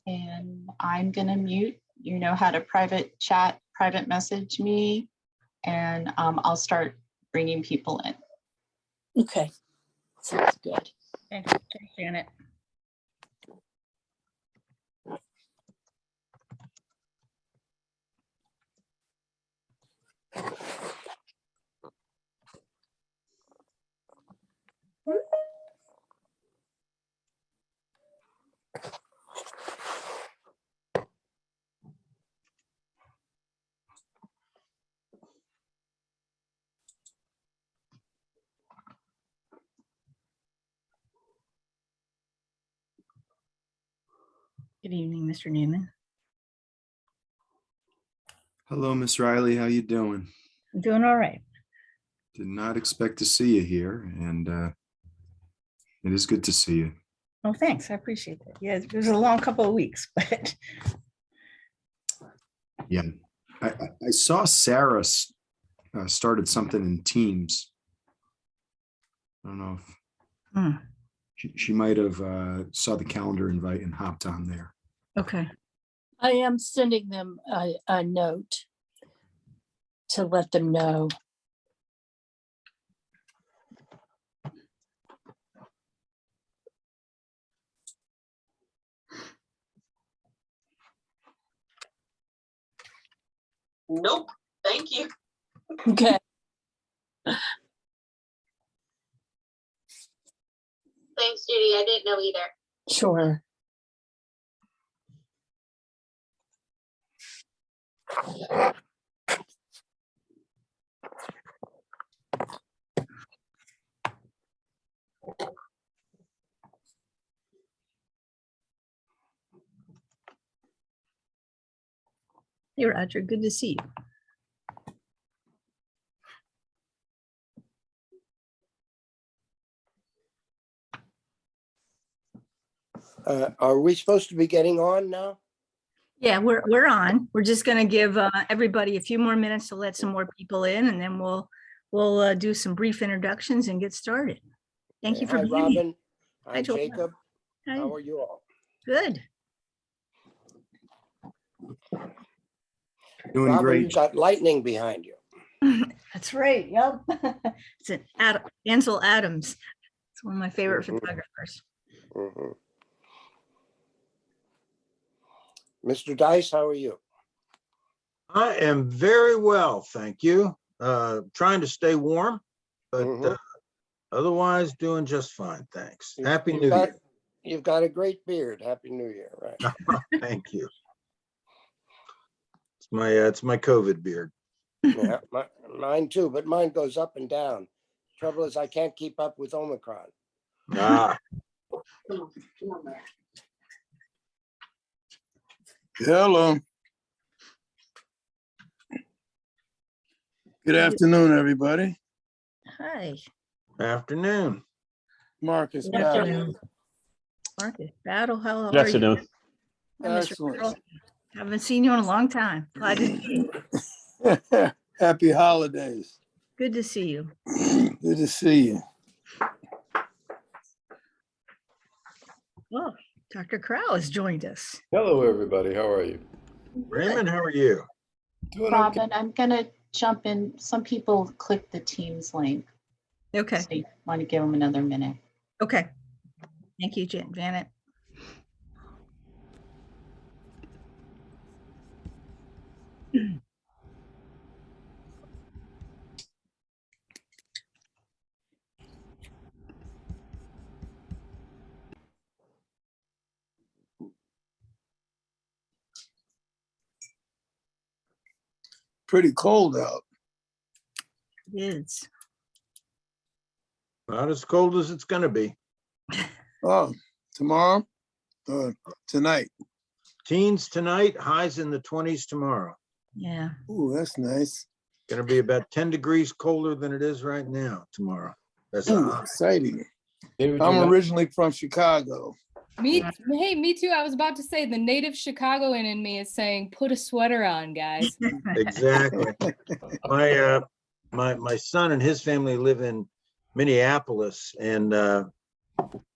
And I'm going to mute. You know how to private chat, private message me, and I'll start bringing people in. Okay, sounds good. Thanks, Janet. Good evening, Mr. Newman. Hello, Miss Riley. How you doing? I'm doing all right. Did not expect to see you here, and it is good to see you. Oh, thanks. I appreciate that. Yeah, it was a long couple of weeks, but Yeah, I saw Sarah started something in Teams. I don't know if she might have saw the calendar invite and hopped on there. okay. I am sending them a note to let them know. Nope, thank you. Okay. Thanks, Judy. I didn't know either. Sure. Hey, Roger. Good to see you. Are we supposed to be getting on now? Yeah, we're on. We're just going to give everybody a few more minutes to let some more people in, and then we'll do some brief introductions and get started. Thank you for Hi, being here. Robin. Hi, Hi, Joanna. Jacob. Hi. How are you all? Good. Doing Robin, great. you got lightning behind you. That's right. Yep. It's an Ansel Adams. It's one of my favorite photographers. Mhm. Mr. Dice, how are you? I am very well, thank you. Trying to stay warm, but Mhm. Otherwise doing just fine, thanks. You- Happy you've New got- Year. You've got a great beard. Happy New Year, right? Thank you. It's my COVID beard. Yeah, mine too, but mine goes up and down. Trouble is I can't keep up with Omicron. Ah, Hello. Good afternoon, everybody. Hi, afternoon. Marcus. Good Battle. afternoon. Marcus Battle. How Good are you? afternoon. Hi, Mr. Excellent. Earl. Haven't seen you in a long time. Glad to see you. Happy holidays. Good to see you. Good to see you. Oh, Dr. Crow has joined us. Hello, everybody. How are you? Raymond, how are you? Doing okay. Robin, I'm going to jump in. Some people click the Teams link. Okay. So you want to give them another minute. Okay. Thank you, Janet. Pretty cold out. It is. Not as cold as it's gonna be. Oh, tomorrow? Tonight. Teens tonight, highs in the 20s tomorrow. Yeah. Ooh, that's nice. Gonna be about 10 degrees colder than it is right now tomorrow. That's a Ooh, high. exciting. David, I'm you're not- originally from Chicago. Hey, me too. I was about to say the native Chicagoan in me is saying, put a sweater on, guys. Exactly. My son and his family live in Minneapolis, and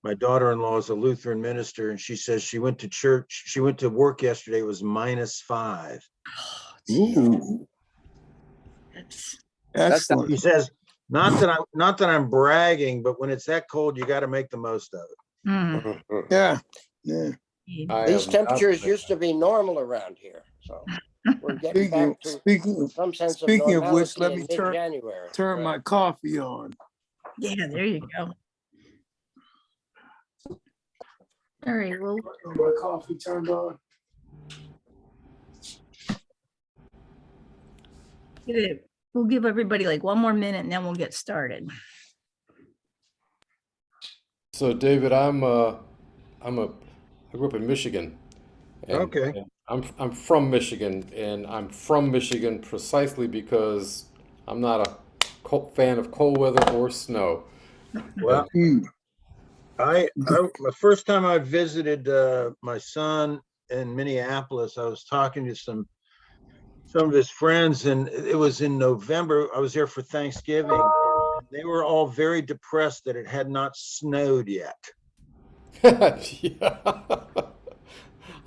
My daughter-in-law is a Lutheran minister, and she says she went to church, she went to work yesterday, it was -5. Ooh, That's- excellent. He says, not that I'm bragging, but when it's that cold, you got to make the most of it. mm, Mhm. Yeah, yeah. I These am not temperatures bad. used to be normal around here, so we're getting Speaking, back to speaking, some sense of speaking of which, normality let in me turn mid-January. turn my coffee on. Yeah, there you go. All right, well, My coffee turned on. we'll give everybody like one more minute and then we'll get started. So David, I grew up in Michigan. Okay. And I'm from Michigan, and I'm from Michigan precisely because I'm not a fan of cold weather or snow. Well, Mm. the first time I visited my son in Minneapolis, I was talking to some of his friends, and it was in November. I was there for Thanksgiving, and they were all very depressed that it had not snowed yet. Yeah.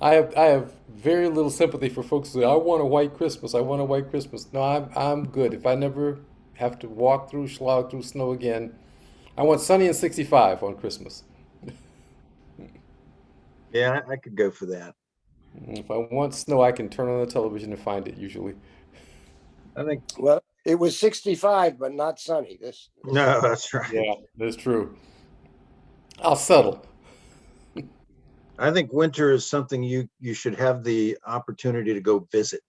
I have very little sympathy for folks who say, I want a white Christmas. I want a white Christmas. No, I'm good. If I never have to slog through snow again, I want sunny and 65 on Christmas. Yeah, I could go for that. If I want snow, I can turn on the television and find it usually. I think, Well, it was 65, but not sunny. This no, that's right. Yeah, that's true. I'll settle. I think winter is something you should have the opportunity to go visit.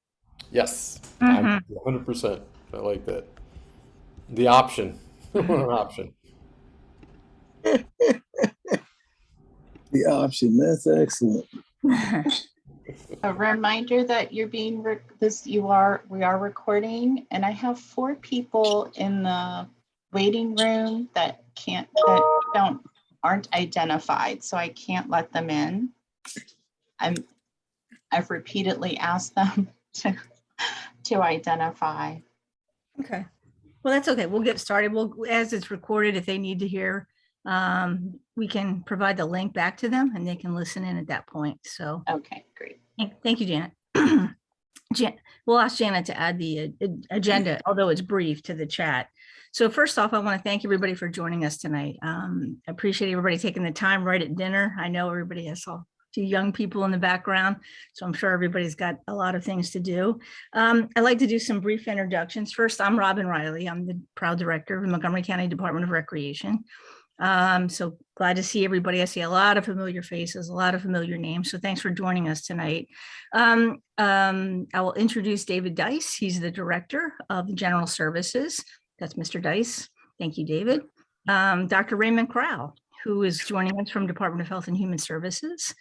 Yes, Mhm. I'm 100%. I like that. The option. I want an option. The option, that's excellent. A reminder that you're being, we are recording, and I have 4 people in the waiting room that aren't identified, so I can't let them in. I've repeatedly asked them to identify. Okay, well, that's okay. We'll get started. As it's recorded, if they need to hear, we can provide the link back to them and they can listen in at that point. So, Okay, great. thank you, Janet. We'll ask Janet to add the agenda, although it's brief, to the chat. So first off, I want to thank everybody for joining us tonight. I appreciate everybody taking the time right at dinner. I know everybody has a few young people in the background, so I'm sure everybody's got a lot of things to do. I'd like to do some brief introductions. First, I'm Robin Riley. I'm the proud director of the Montgomery County Department of Recreation. So glad to see everybody. I see a lot of familiar faces, a lot of familiar names. So thanks for joining us tonight. I will introduce David Dice. He's the director of the General Services. That's Mr. Dice. Thank you, David. Dr. Raymond Crowell, who is joining us from Department of Health and Human Services.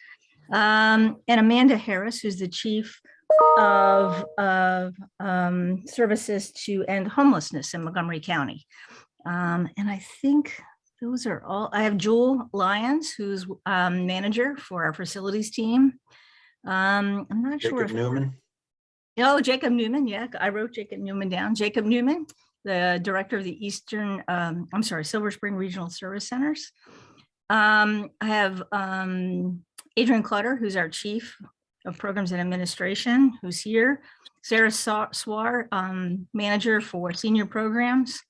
And Amanda Harris, who's the chief of services to end homelessness in Montgomery County. And I think those are all. I have Jewel Lyons, who's manager for our facilities team. I'm not sure Jacob if Newman. Oh, Jacob Newman. Yeah, I wrote Jacob Newman down. Jacob Newman, the director of the Silver Spring Regional Service Centers. I have Adrian Clutter, who's our chief of programs and administration, who's here. Sarah Swar, manager for senior programs.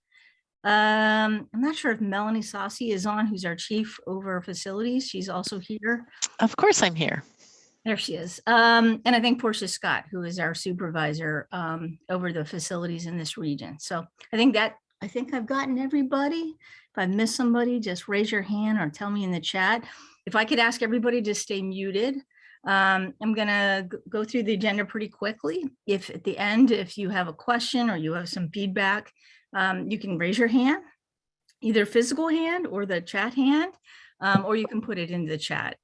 I'm not sure if Melanie Saucy is on, who's our chief over facilities. She's also here. Of course I'm here. There she is. And I think Portia Scott, who is our supervisor over the facilities in this region. So I think I've gotten everybody. If I missed somebody, just raise your hand or tell me in the chat. If I could ask everybody to stay muted. I'm gonna go through the agenda pretty quickly. If at the end, if you have a question or you have some feedback, you can raise your hand, either physical hand or the chat hand, or you can put it into the chat.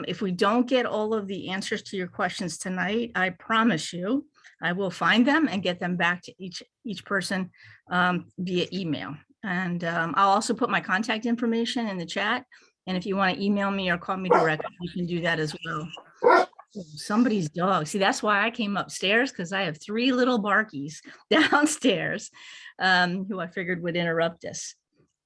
If we don't get all of the answers to your questions tonight, I promise you, I will find them and get them back to each person via email. And I'll also put my contact information in the chat. And if you want to email me or call me directly, you can do that as well. Somebody's dog. See, that's why I came upstairs, because I have 3 little barkies downstairs who I figured would interrupt us.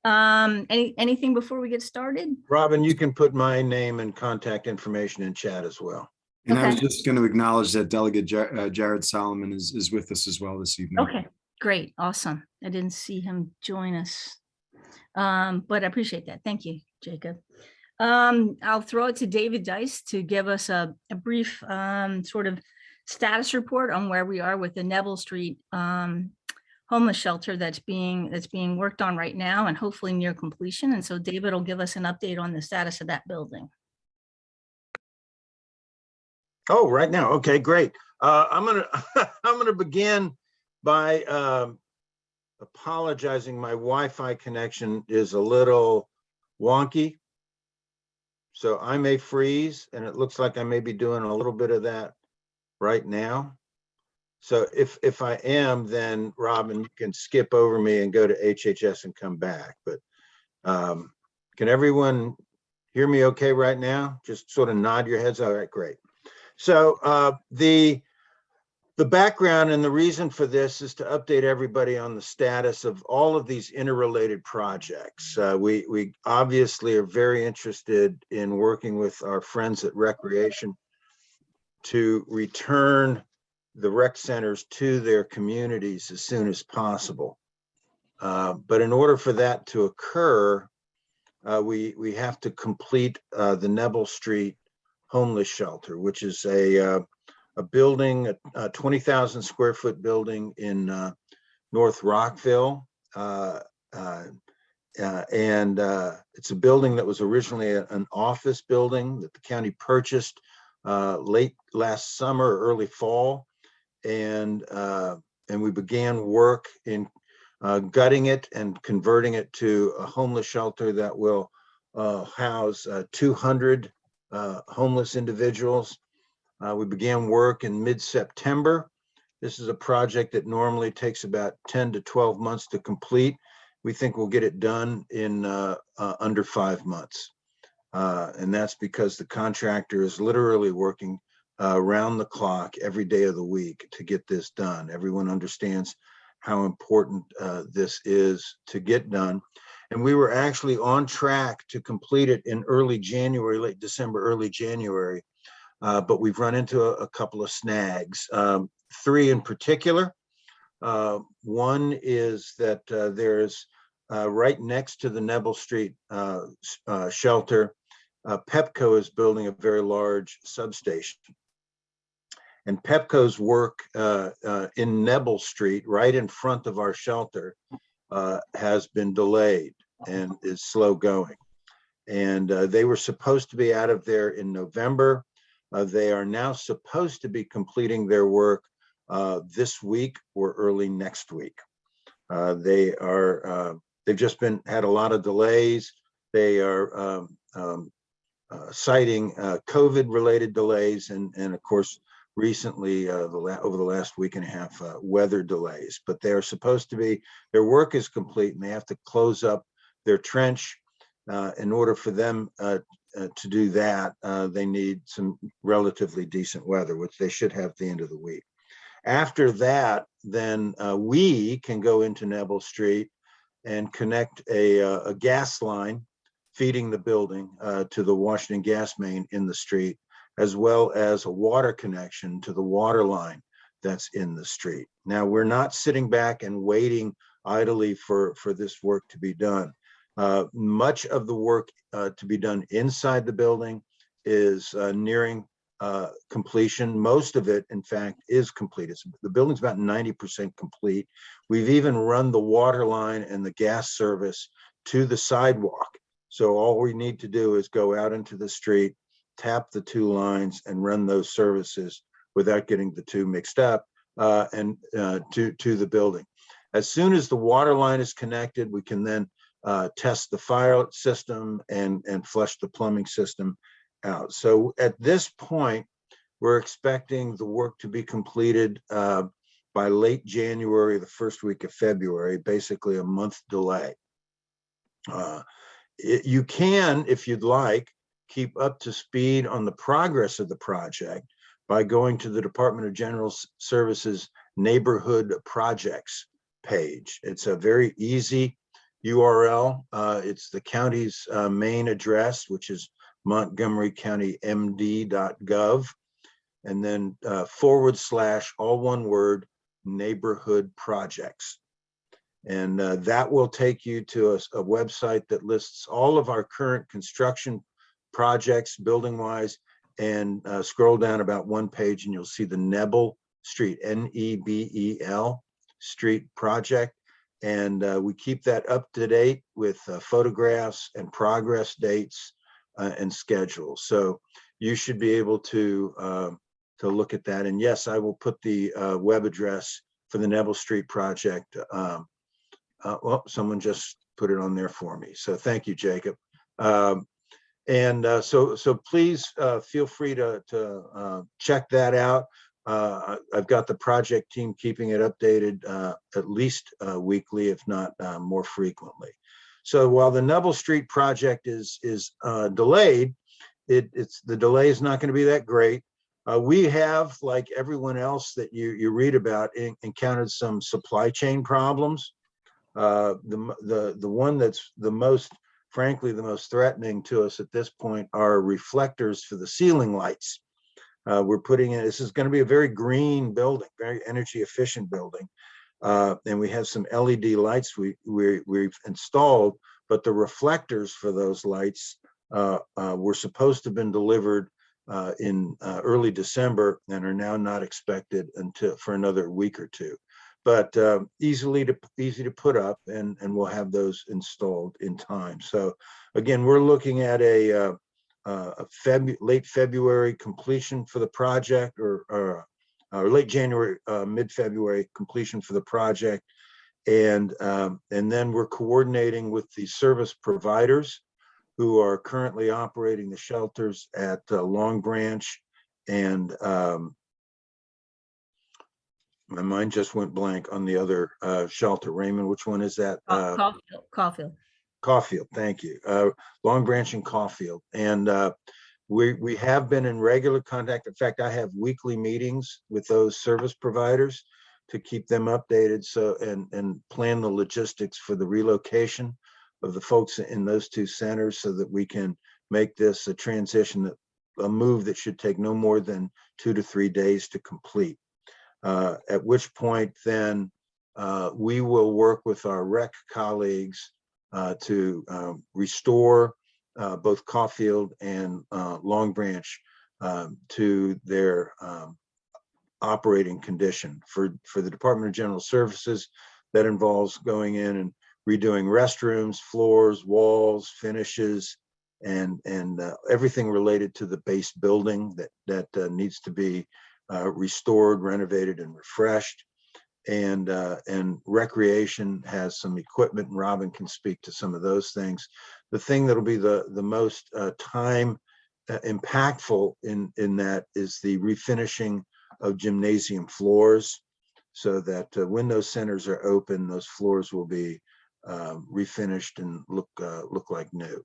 Anything before we get started? Robin, you can put my name and contact information in chat as well. And I was Okay. just going to acknowledge that Delegate Jared Solomon is with us as well this evening. Okay, great, awesome. I didn't see him join us. But I appreciate that. Thank you, Jacob. I'll throw it to David Dice to give us a brief sort of status report on where we are with the Neville Street homeless shelter that's being worked on right now and hopefully near completion. And so David will give us an update on the status of that building. Oh, right now. Okay, great. I'm gonna begin by apologizing. My Wi-Fi connection is a little wonky, so I may freeze, and it looks like I may be doing a little bit of that right now. So if I am, then Robin, you can skip over me and go to HHS and come back. But can everyone hear me okay right now? Just sort of nod your heads. All right, great. So the background and the reason for this is to update everybody on the status of all of these interrelated projects. We obviously are very interested in working with our friends at Recreation to return the rec centers to their communities as soon as possible. But in order for that to occur, we have to complete the Neville Street homeless shelter, which is a building, a 20,000 square foot building in North Rockville. And it's a building that was originally an office building that the county purchased late last summer, early fall. And we began work in gutting it and converting it to a homeless shelter that will house 200 homeless individuals. We began work in mid-September. This is a project that normally takes about 10 to 12 months to complete. We think we'll get it done in under 5 months. And that's because the contractor is literally working around the clock every day of the week to get this done. Everyone understands how important this is to get done. And we were actually on track to complete it in early January, late December, early January. But we've run into a couple of snags, 3 in particular. One is that there's right next to the Neville Street shelter, Pepco is building a very large substation. And Pepco's work in Neville Street, right in front of our shelter, has been delayed and is slow going. And they were supposed to be out of there in November. They are now supposed to be completing their work this week or early next week. They've just had a lot of delays. They are citing COVID-related delays and of course, recently over the last week and a half, weather delays. But they're supposed to be, their work is complete and they have to close up their trench. In order for them to do that, they need some relatively decent weather, which they should have at the end of the week. After that, then we can go into Neville Street and connect a gas line feeding the building to the Washington gas main in the street, as well as a water connection to the water line that's in the street. Now, we're not sitting back and waiting idly for this work to be done. Much of the work to be done inside the building is nearing completion. Most of it, in fact, is complete. The building's about 90% complete. We've even run the water line and the gas service to the sidewalk. So all we need to do is go out into the street, tap the 2 lines and run those services without getting the 2 mixed up and to the building. As soon as the water line is connected, we can then test the fire system and flush the plumbing system out. So at this point, we're expecting the work to be completed by late January, the first week of February, basically a month delay. You can, if you'd like, keep up to speed on the progress of the project by going to the Department of General Services Neighborhood Projects page. It's a very easy URL. It's the county's main address, which is montgomerycountymd.gov, and then / all one word, neighborhood projects. And that will take you to a website that lists all of our current construction projects, building wise, and scroll down about one page and you'll see the Neville Street, Nebel Street project. And we keep that up to date with photographs and progress dates and schedules. So you should be able to look at that. And yes, I will put the web address for the Neville Street project. Well, someone just put it on there for me. So thank you, Jacob. So please feel free to check that out. I've got the project team keeping it updated at least weekly, if not more frequently. So while the Neville Street project is delayed, the delay is not going to be that great. We have, like everyone else that you read about, encountered some supply chain problems. The one that's frankly the most threatening to us at this point are reflectors for the ceiling lights. We're putting in, this is going to be a very green building, very energy efficient building. And we have some LED lights we've installed, but the reflectors for those lights were supposed to have been delivered in early December and are now not expected for another week or two. But easy to put up, and we'll have those installed in time. So again, we're looking at a late February completion for the project, or late January, mid-February completion for the project, and then we're coordinating with the service providers who are currently operating the shelters at Long Branch and my mind just went blank on the other shelter. Raymond, which one is that? Caulfield. Caulfield, thank you. Long Branch and Caulfield. And we have been in regular contact. In fact, I have weekly meetings with those service providers to keep them updated and plan the logistics for the relocation of the folks in those two centers so that we can make this a transition, a move that should take no more than 2 to 3 days to complete. At which point then we will work with our rec colleagues to restore both Caulfield and Long Branch to their operating condition. For the Department of General Services, that involves going in and redoing restrooms, floors, walls, finishes, and everything related to the base building that needs to be restored, renovated, and refreshed. And recreation has some equipment, and Robin can speak to some of those things. The thing that'll be the most time impactful in that is the refinishing of gymnasium floors, so that when those centers are open, those floors will be refinished and look like new.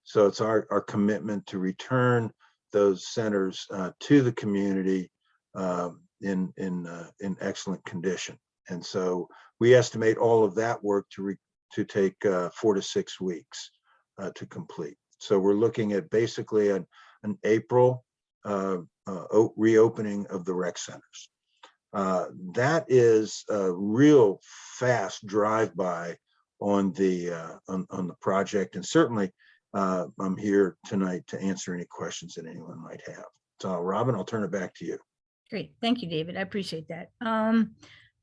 So it's our commitment to return those centers to the community in excellent condition. And so we estimate all of that work to take 4 to 6 weeks to complete. So we're looking at basically an April reopening of the rec centers. That is a real fast drive-by on the project, and certainly I'm here tonight to answer any questions that anyone might have. So Robin, I'll turn it back to you. Great. Thank you, David. I appreciate that.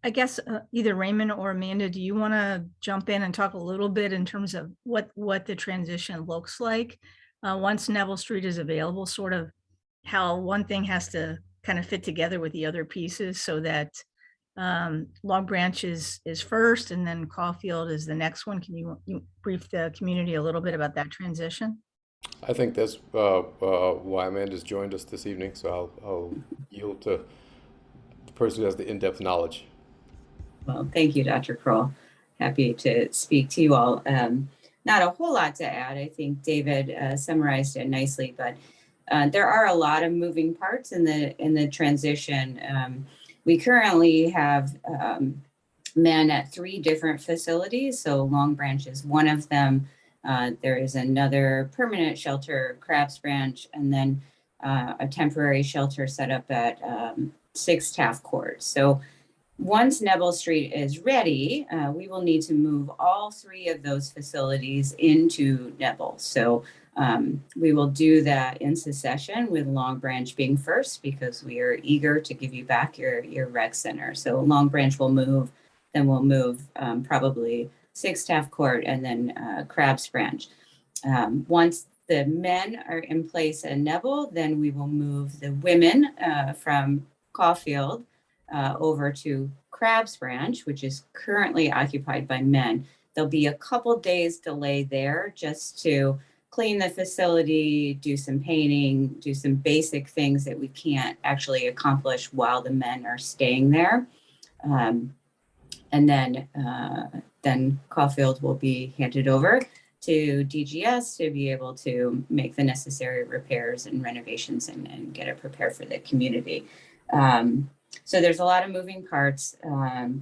I guess either Raymond or Amanda, do you want to jump in and talk a little bit in terms of what the transition looks like once Neville Street is available, sort of how one thing has to kind of fit together with the other pieces, so that Long Branch is first and then Caulfield is the next one? Can you brief the community a little bit about that transition? I think that's why Amanda's joined us this evening, so I'll yield to the person who has the in-depth knowledge. Well, thank you, Dr. Kroll. Happy to speak to you all. Not a whole lot to add. I think David summarized it nicely, but there are a lot of moving parts in the transition. We currently have men at 3 different facilities. So Long Branch is one of them. There is another permanent shelter, Crabs Branch, and then a temporary shelter set up at 6 Taft Court. So once Neville Street is ready, we will need to move all 3 of those facilities into Neville. So we will do that in succession, with Long Branch being first, because we are eager to give you back your rec center. So Long Branch will move, then we'll move probably 6 Taft Court, and then Crabs Branch. Once the men are in place at Neville, then we will move the women from Caulfield over to Crabs Branch, which is currently occupied by men. There'll be a couple days delay there just to clean the facility, do some painting, do some basic things that we can't actually accomplish while the men are staying there. And then Caulfield will be handed over to DGS to be able to make the necessary repairs and renovations and get it prepared for the community. So there's a lot of moving parts,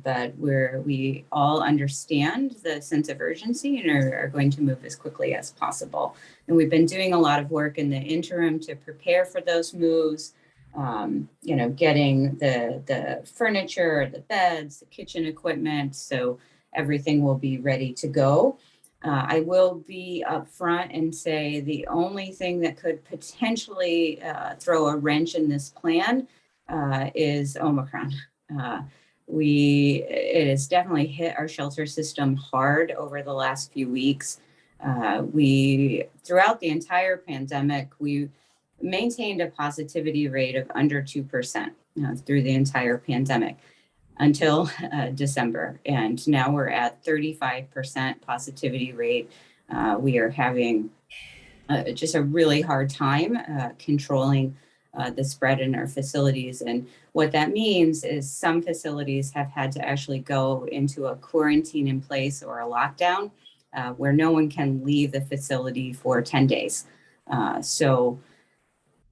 but we all understand the sense of urgency and are going to move as quickly as possible. And we've been doing a lot of work in the interim to prepare for those moves, getting the furniture, the beds, the kitchen equipment, so everything will be ready to go. I will be upfront and say the only thing that could potentially throw a wrench in this plan is Omicron. It has definitely hit our shelter system hard over the last few weeks. Throughout the entire pandemic, we maintained a positivity rate of under 2% through the entire pandemic until December. And now we're at 35% positivity rate. We are having just a really hard time controlling the spread in our facilities. And what that means is some facilities have had to actually go into a quarantine in place or a lockdown where no one can leave the facility for 10 days. So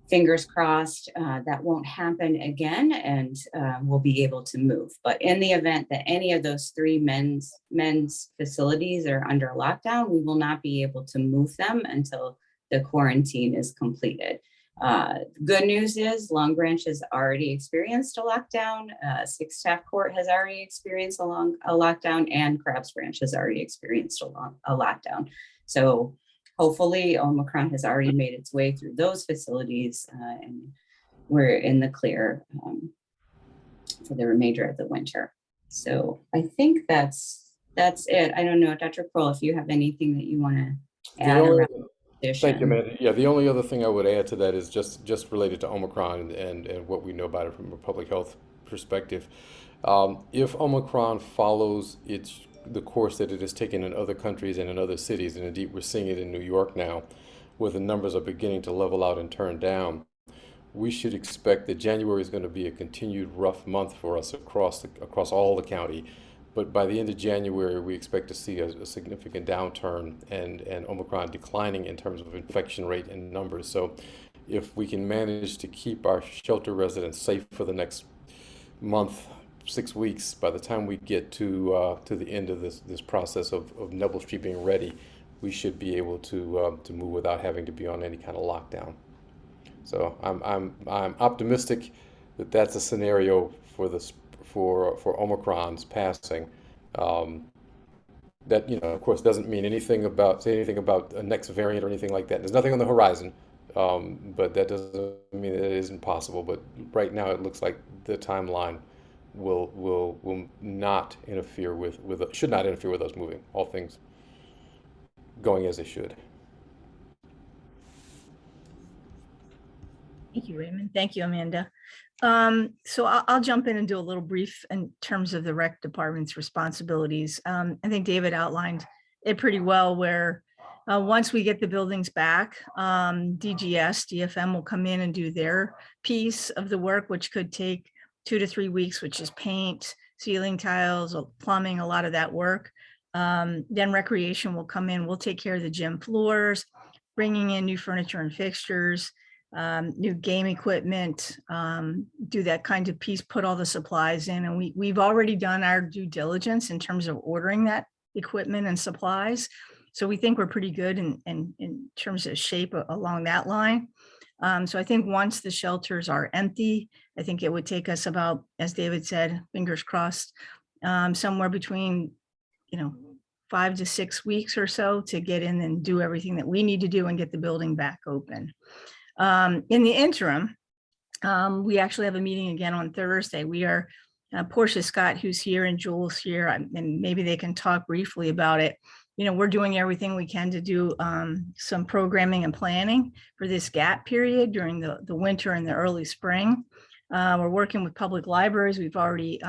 fingers crossed that won't happen again, and we'll be able to move. But in the event that any of those 3 men's facilities are under lockdown, we will not be able to move them until the quarantine is completed. Good news is Long Branch has already experienced a lockdown. 6 Taft Court has already experienced a lockdown, and Crabs Branch has already experienced a lockdown. So hopefully Omicron has already made its way through those facilities, and we're in the clear for the remainder of the winter. So I think that's it. I don't know, Dr. Kroll, if you have anything that you want to add around. Thank you, Amanda. Yeah, the only other thing I would add to that is just related to Omicron and what we know about it from a public health perspective. If Omicron follows the course that it has taken in other countries and in other cities, and indeed we're seeing it in New York now, where the numbers are beginning to level out and turn down, we should expect that January is going to be a continued rough month for us across all the county. But by the end of January, we expect to see a significant downturn and Omicron declining in terms of infection rate and numbers. So if we can manage to keep our shelter residents safe for the next month, 6 weeks, by the time we get to the end of this process of Neville Street being ready, we should be able to move without having to be on any kind of lockdown. So I'm optimistic that that's a scenario for Omicron's passing. That, of course, doesn't mean anything about a next variant or anything like that. There's nothing on the horizon, but that doesn't mean that it isn't possible. But right now, it looks like the timeline will not interfere should not interfere with us moving. All things going as they should. Thank you, Raymond. Thank you, Amanda. So I'll jump in and do a little brief in terms of the rec department's responsibilities. I think David outlined it pretty well, where once we get the buildings back, DFM will come in and do their piece of the work, which could take 2 to 3 weeks, which is paint, ceiling tiles, plumbing, a lot of that work. Then recreation will come in. We'll take care of the gym floors, bringing in new furniture and fixtures, new game equipment, do that kind of piece, put all the supplies in. And we've already done our due diligence in terms of ordering that equipment and supplies. So we think we're pretty good in terms of shape along that line. So I think once the shelters are empty, I think it would take us about, as David said, fingers crossed, somewhere between, 5 to 6 weeks or so to get in and do everything that we need to do and get the building back open. In the interim, we actually have a meeting again on Thursday. We are, Portia Scott, who's here, and Jules here, and maybe they can talk briefly about it. We're doing everything we can to do some programming and planning for this gap period during the winter and the early spring. We're working with public libraries. We've already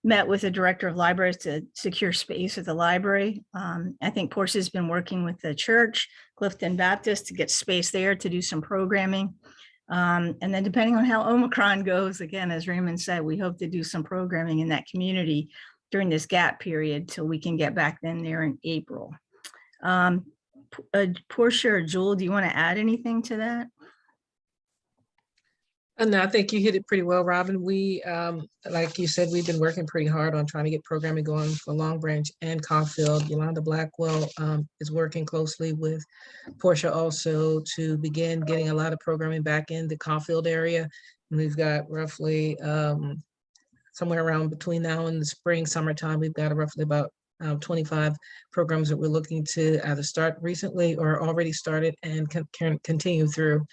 met with the director of libraries to secure space at the library. I think Portia's been working with the church, Clifton Baptist, to get space there to do some programming. And then depending on how Omicron goes, again, as Raymond said, we hope to do some programming in that community during this gap period till we can get back in there in April. Portia or Jewel, do you want to add anything to that? No, I think you hit it pretty well, Robin. We, like you said, we've been working pretty hard on trying to get programming going for Long Branch and Caulfield. Yolanda Blackwell is working closely with Portia also to begin getting a lot of programming back in the Caulfield area. And we've got roughly somewhere around between now and the spring, summertime, we've got roughly about 25 programs that we're looking to either start recently or already started and can continue through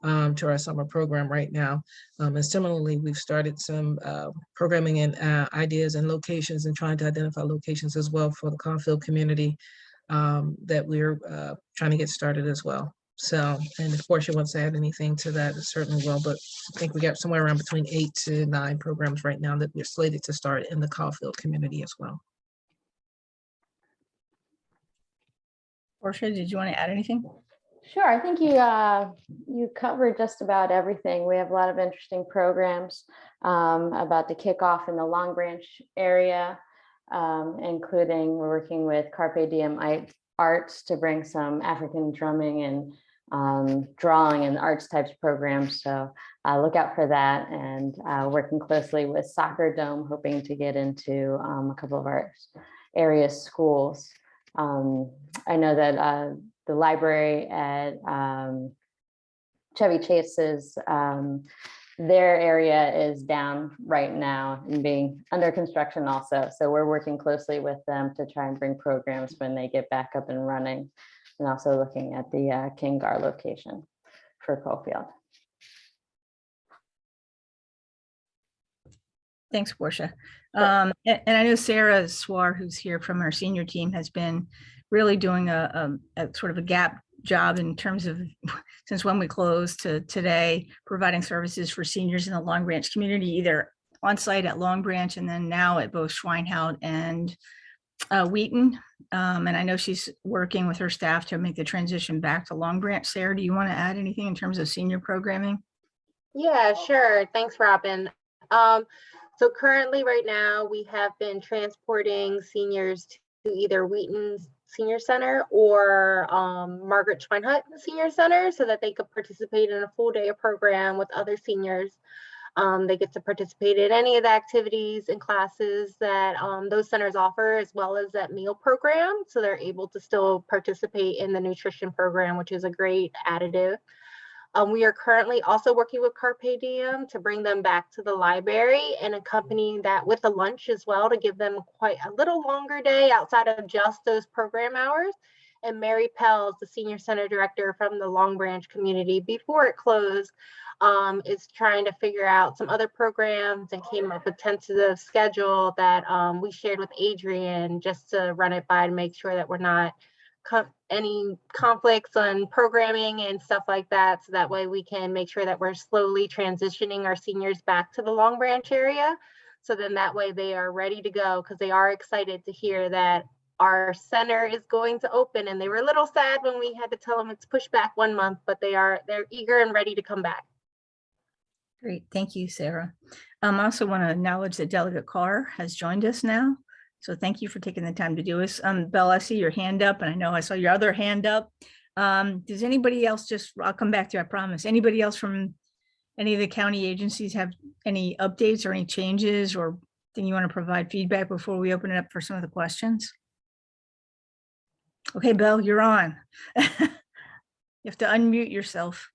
to our summer program right now. And similarly, we've started some programming and ideas and locations and trying to identify locations as well for the Caulfield community that we're trying to get started as well. So, and if Portia wants to add anything to that, it certainly will, but I think we got somewhere around between 8 to 9 programs right now that we're slated to start in the Caulfield community as well. Portia, did you want to add anything? Sure, I think you covered just about everything. We have a lot of interesting programs about to kick off in the Long Branch area, including we're working with Carpe Diem Arts to bring some African drumming and drawing and arts types programs. So look out for that, and working closely with Soccer Dome, hoping to get into a couple of our area schools. I know that the library at Chevy Chase's, their area is down right now and being under construction also. So we're working closely with them to try and bring programs when they get back up and running, and also looking at the Kingar location for Caulfield. Thanks, Portia. And I know Sarah Swar, who's here from our senior team, has been really doing a sort of a gap job in terms of since when we closed to today, providing services for seniors in the Long Branch community, either on site at Long Branch and then now at both Schweinhout and Wheaton. And I know she's working with her staff to make the transition back to Long Branch. Sarah, do you want to add anything in terms of senior programming? Yeah, sure. Thanks, Robin. So currently right now we have been transporting seniors to either Wheaton's Senior Center or Margaret Schweinhut Senior Center so that they could participate in a full day of program with other seniors. They get to participate in any of the activities and classes that those centers offer, as well as that meal program. So they're able to still participate in the nutrition program, which is a great additive. We are currently also working with Carpe Diem to bring them back to the library and accompany that with a lunch as well to give them quite a little longer day outside of just those program hours. And Mary Pels, the Senior Center Director from the Long Branch community, before it closed, is trying to figure out some other programs and came up with a tentative schedule that we shared with Adrian just to run it by to make sure that we're not any conflicts on programming and stuff like that. So that way we can make sure that we're slowly transitioning our seniors back to the Long Branch area. So then that way they are ready to go, because they are excited to hear that our center is going to open. And they were a little sad when we had to tell them it's pushed back 1 month, but they're eager and ready to come back. Great, thank you, Sarah. I also want to acknowledge that Delegate Carr has joined us now. So thank you for taking the time to do this. Belle, I see your hand up, and I know I saw your other hand up. Does anybody else I'll come back to you, I promise. Anybody else from any of the county agencies have any updates or any changes or thing you want to provide feedback before we open it up for some of the questions? Okay, Bill, you're on. You have to unmute yourself.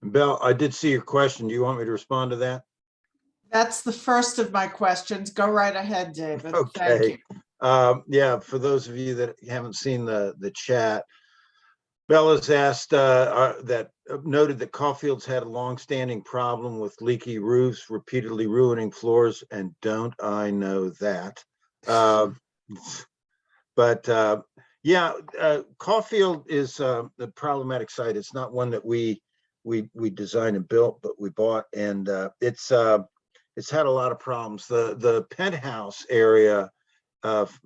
Belle, I did see your question. Do you want me to respond to that? That's the first of my questions. Go right ahead, David. Thank Okay. you. Yeah, for those of you that haven't seen the chat, Bella's asked noted that Caulfield's had a long-standing problem with leaky roofs, repeatedly ruining floors, and don't I know that? Yeah, Caulfield is a problematic site. It's not one that we designed and built, but we bought, and it's had a lot of problems. The penthouse area,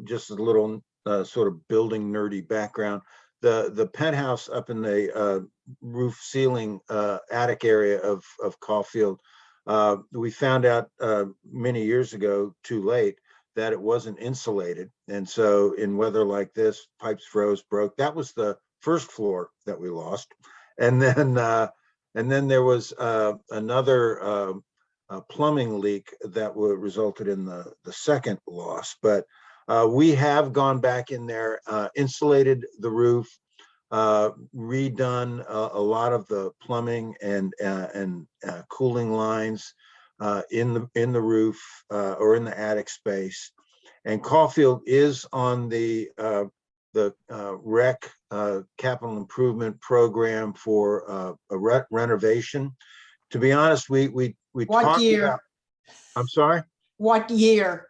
just a little sort of building nerdy background. The penthouse up in the roof ceiling attic area of Caulfield, we found out many years ago, too late, that it wasn't insulated. And so in weather like this, pipes froze, broke. That was the first floor that we lost. And then there was another plumbing leak that resulted in the second loss. But we have gone back in there, insulated the roof, redone a lot of the plumbing and cooling lines in the roof or in the attic space. And Caulfield is on the REC capital improvement program for a renovation. To be honest, we What talked year? about. I'm sorry. What year?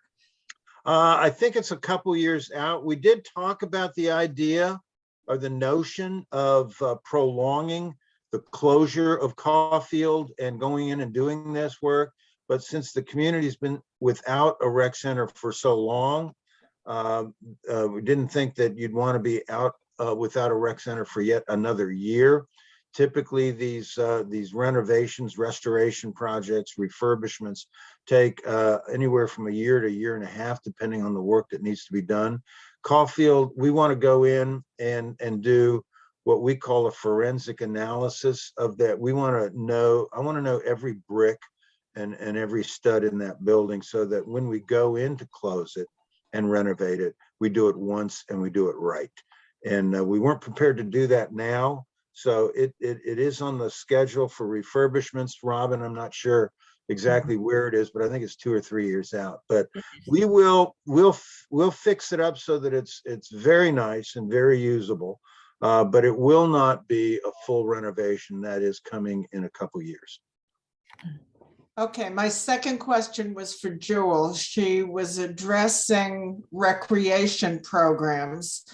I think it's a couple years out. We did talk about the idea or the notion of prolonging the closure of Caulfield and going in and doing this work. But since the community's been without a rec center for so long, we didn't think that you'd want to be out without a rec center for yet another year. Typically, these renovations, restoration projects, refurbishments take anywhere from a year to a year and a half, depending on the work that needs to be done. Caulfield, we want to go in and do what we call a forensic analysis of that. I want to know every brick and every stud in that building, so that when we go in to close it and renovate it, we do it once and we do it right. And we weren't prepared to do that now. So it is on the schedule for refurbishments. Robin, I'm not sure exactly where it is, but I think it's 2 or 3 years out. But we'll fix it up so that it's very nice and very usable. But it will not be a full renovation. That is coming in a couple years. Okay, my second question was for Jewel. She was addressing recreation programs.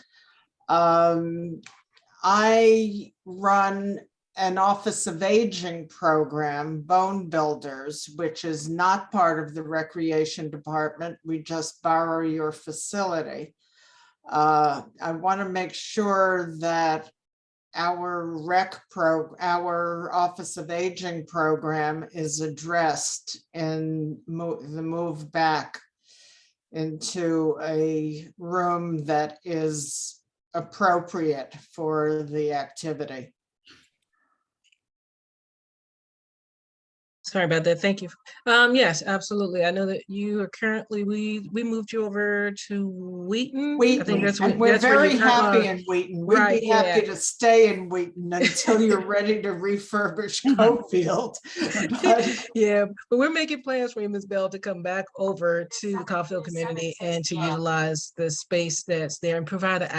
I run an Office of Aging program, Bone Builders, which is not part of the Recreation Department. We just borrow your facility. I want to make sure that our our Office of Aging program is addressed in the move back into a room that is appropriate for the activity. Sorry about that. Thank you. Yes, absolutely. I know that you are currently, we moved you over to Wheaton. I think Wheaton, and where we're very you happy in Wheaton. We'd Right, be happy yeah. to stay in Wheaton until you're ready to refurbish Cofield. But Yeah, but we're making plans for you, Ms. Bell, to come back over to the Caulfield community and to utilize the space that's there and provide an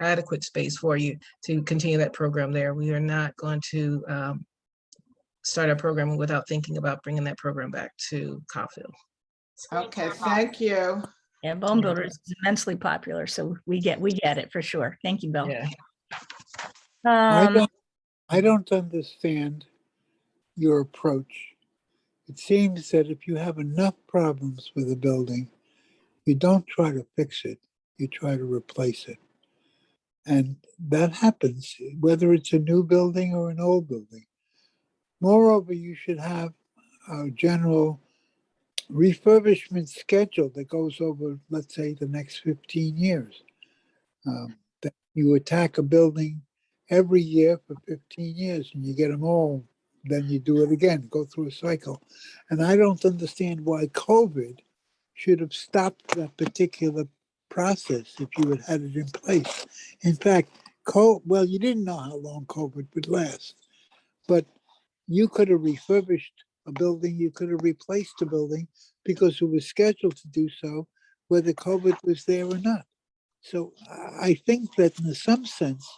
adequate space for you to continue that program there. We are not going to start our program without thinking about bringing that program back to Caulfield. okay, thank you. Yeah, Bone Builders is immensely popular, so we get it for sure. Thank you, Bill. Yeah. I don't understand your approach. It seems that if you have enough problems with a building, you don't try to fix it, you try to replace it. And that happens, whether it's a new building or an old building. Moreover, you should have a general refurbishment schedule that goes over, let's say, the next 15 years. That you attack a building every year for 15 years and you get them all, then you do it again, go through a cycle. And I don't understand why COVID should have stopped that particular process if you had had it in place. In fact, well, you didn't know how long COVID would last, but you could have refurbished a building, you could have replaced a building because it was scheduled to do so, whether COVID was there or not. So I think that in some sense,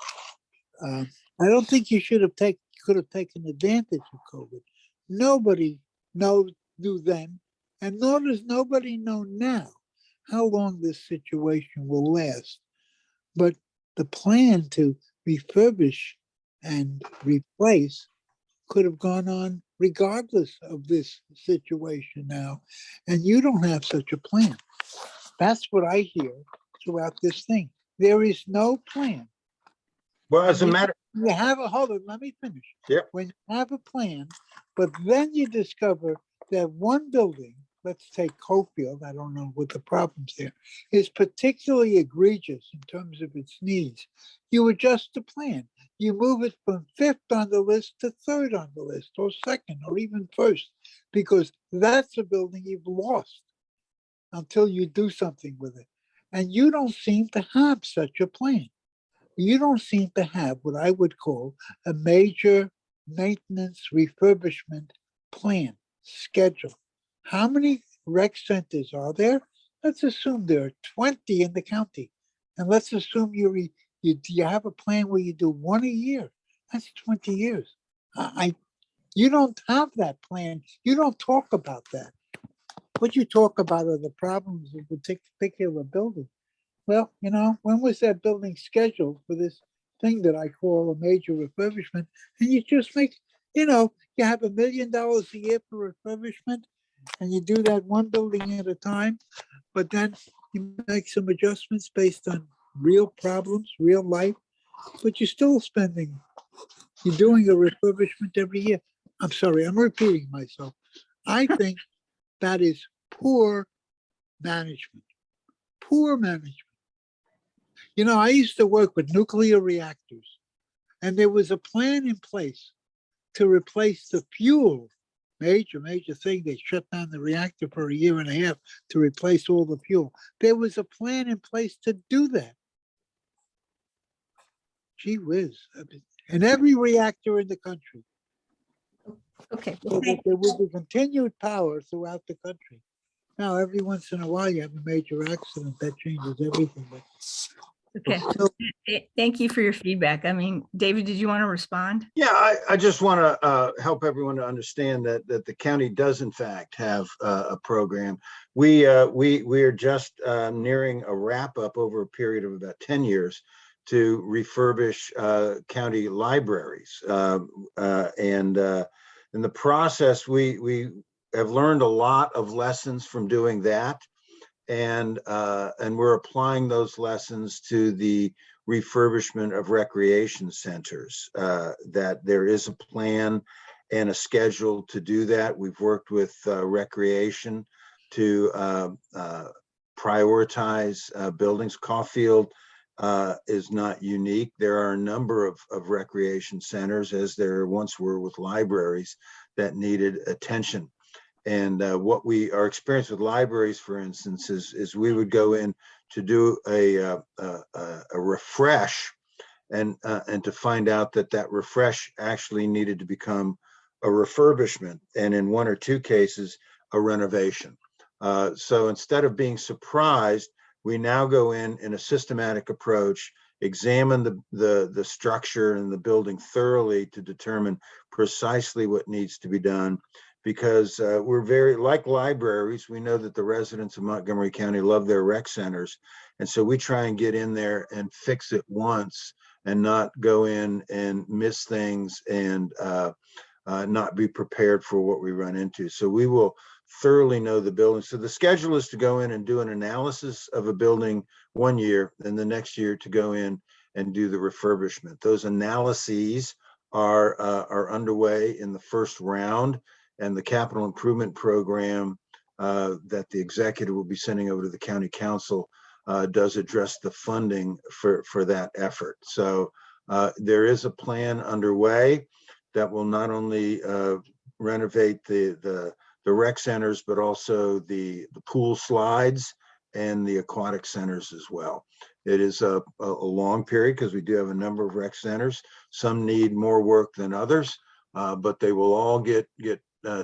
I don't think you could have taken advantage of COVID. Nobody knew then, and nor does nobody know now how long this situation will last. But the plan to refurbish and replace could have gone on regardless of this situation now. And you don't have such a plan. That's what I hear throughout this thing. There is no plan. Well, as a matter, You have a, hold on, let me finish. Yep. When you have a plan, but then you discover that one building, let's take Cofield, I don't know what the problems there, is particularly egregious in terms of its needs. You adjust the plan. You move it from 5th on the list to 3rd on the list, or 2nd, or even 1st, because that's a building you've lost until you do something with it. And you don't seem to have such a plan. You don't seem to have what I would call a major maintenance refurbishment plan schedule. How many rec centers are there? Let's assume there are 20 in the county. And let's assume you have a plan where you do one a year. That's 20 years. You don't have that plan. You don't talk about that. What you talk about are the problems of a particular building. Well, when was that building scheduled for this thing that I call a major refurbishment? And you just make, you have $1 million a year for refurbishment, and you do that one building at a time, but then you make some adjustments based on real problems, real life, but you're still you're doing a refurbishment every year. I'm sorry, I'm repeating myself. I think that is poor management. Poor management. I used to work with nuclear reactors, and there was a plan in place to replace the fuel. Major thing. They shut down the reactor for a year and a half to replace all the fuel. There was a plan in place to do that. Gee whiz. And every reactor in the country. Okay. So that there would be continued power throughout the country. Now, every once in a while, you have a major accident that changes everything. Okay. Thank you for your feedback. I mean, David, did you want to respond? yeah, I just want to help everyone to understand that the county does in fact have a program. We are just nearing a wrap up over a period of about 10 years to refurbish county libraries, and in the process, we have learned a lot of lessons from doing that. And we're applying those lessons to the refurbishment of recreation centers, that there is a plan and a schedule to do that. We've worked with recreation to prioritize buildings. Caulfield is not unique. There are a number of recreation centers, as there once were with libraries, that needed attention. And what our experience with libraries, for instance, is we would go in to do a refresh, and to find out that refresh actually needed to become a refurbishment, and in one or two cases, a renovation. So instead of being surprised, we now go in a systematic approach, examine the structure and the building thoroughly to determine precisely what needs to be done. Because we're very, like libraries, we know that the residents of Montgomery County love their rec centers. And so we try and get in there and fix it once, and not go in and miss things and not be prepared for what we run into. So we will thoroughly know the building. So the schedule is to go in and do an analysis of a building one year, and the next year to go in and do the refurbishment. Those analyses are underway in the first round. And the capital improvement program that the executive will be sending over to the county council does address the funding for that effort. So there is a plan underway that will not only renovate the rec centers, but also the pool slides and the aquatic centers as well. It is a long period because we do have a number of rec centers. Some need more work than others, but they will all get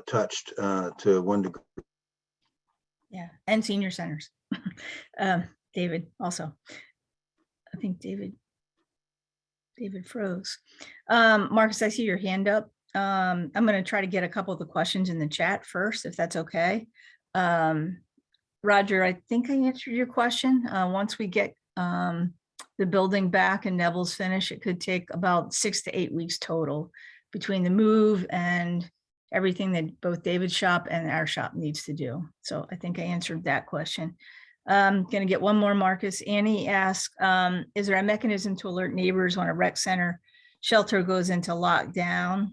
touched to one degree. Yeah, and senior centers. David also. I think David froze. Marcus, I see your hand up. I'm going to try to get a couple of the questions in the chat first, if that's okay. Roger, I think I answered your question. Once we get the building back and Neville's finished, it could take about 6 to 8 weeks total between the move and everything that both David's shop and our shop needs to do. So I think I answered that question. Going to get one more, Marcus. Annie asked, is there a mechanism to alert neighbors when a rec center shelter goes into lockdown?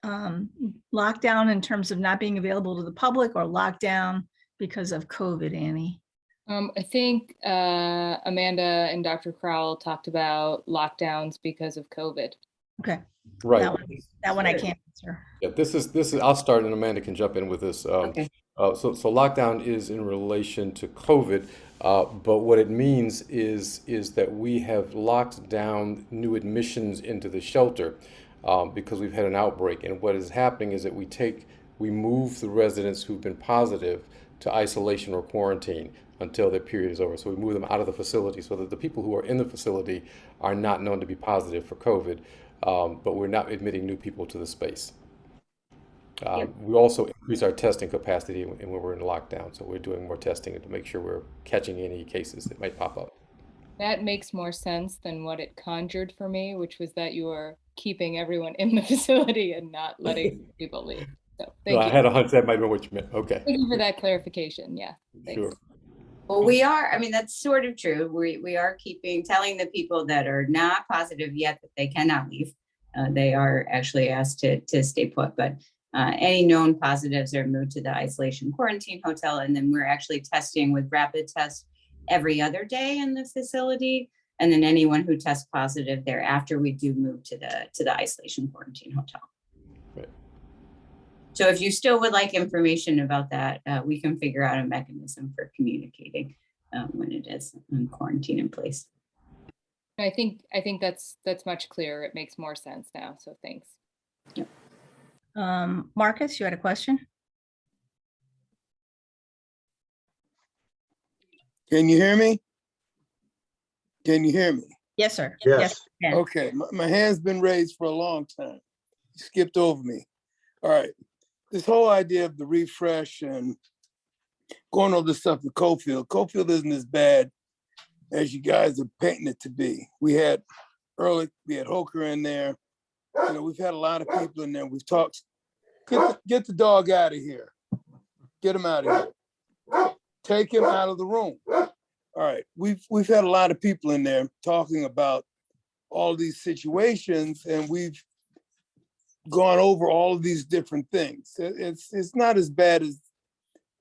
Lockdown in terms of not being available to the public, or lockdown because of COVID, Annie? I think Amanda and Dr. Crowell talked about lockdowns because of COVID. Okay. Right. That one I can't answer. Yeah, this is, I'll start and Amanda can jump in with this. Okay. So lockdown is in relation to COVID, but what it means is that we have locked down new admissions into the shelter because we've had an outbreak. And what is happening is that we move the residents who've been positive to isolation or quarantine until their period is over. So we move them out of the facility so that the people who are in the facility are not known to be positive for COVID, but we're not admitting new people to the space. We also increase our testing capacity when we're in lockdown. So we're doing more testing to make sure we're catching any cases that might pop up. That makes more sense than what it conjured for me, which was that you were keeping everyone in the facility and not letting people leave. So thank you. I had a hunch that might be what you meant. Okay. Thank you for that clarification. Yeah. Thanks. Sure. Well, we are, I mean, that's sort of true. We are telling the people that are not positive yet that they cannot leave. They are actually asked to stay put, but any known positives are moved to the isolation quarantine hotel. And then we're actually testing with rapid tests every other day in the facility. And then anyone who tests positive thereafter, we do move to the isolation quarantine hotel. Right. So if you still would like information about that, we can figure out a mechanism for communicating when it is in quarantine in place. I think that's much clearer. It makes more sense now. So thanks. Yep. Marcus, you had a question? Can you hear me? Can you hear me? Yes, sir. Yes. Yes. Okay, my hand's been raised for a long time. You skipped over me. All right. This whole idea of the refresh and going over the stuff in Cofield isn't as bad as you guys are painting it to be. We had Hoker in there. You know, we've had a lot of people in there. We've talked, get the dog out of here. Get him out of here. Take him out of the room. All right, we've had a lot of people in there talking about all these situations, and we've gone over all of these different things. It's not as bad as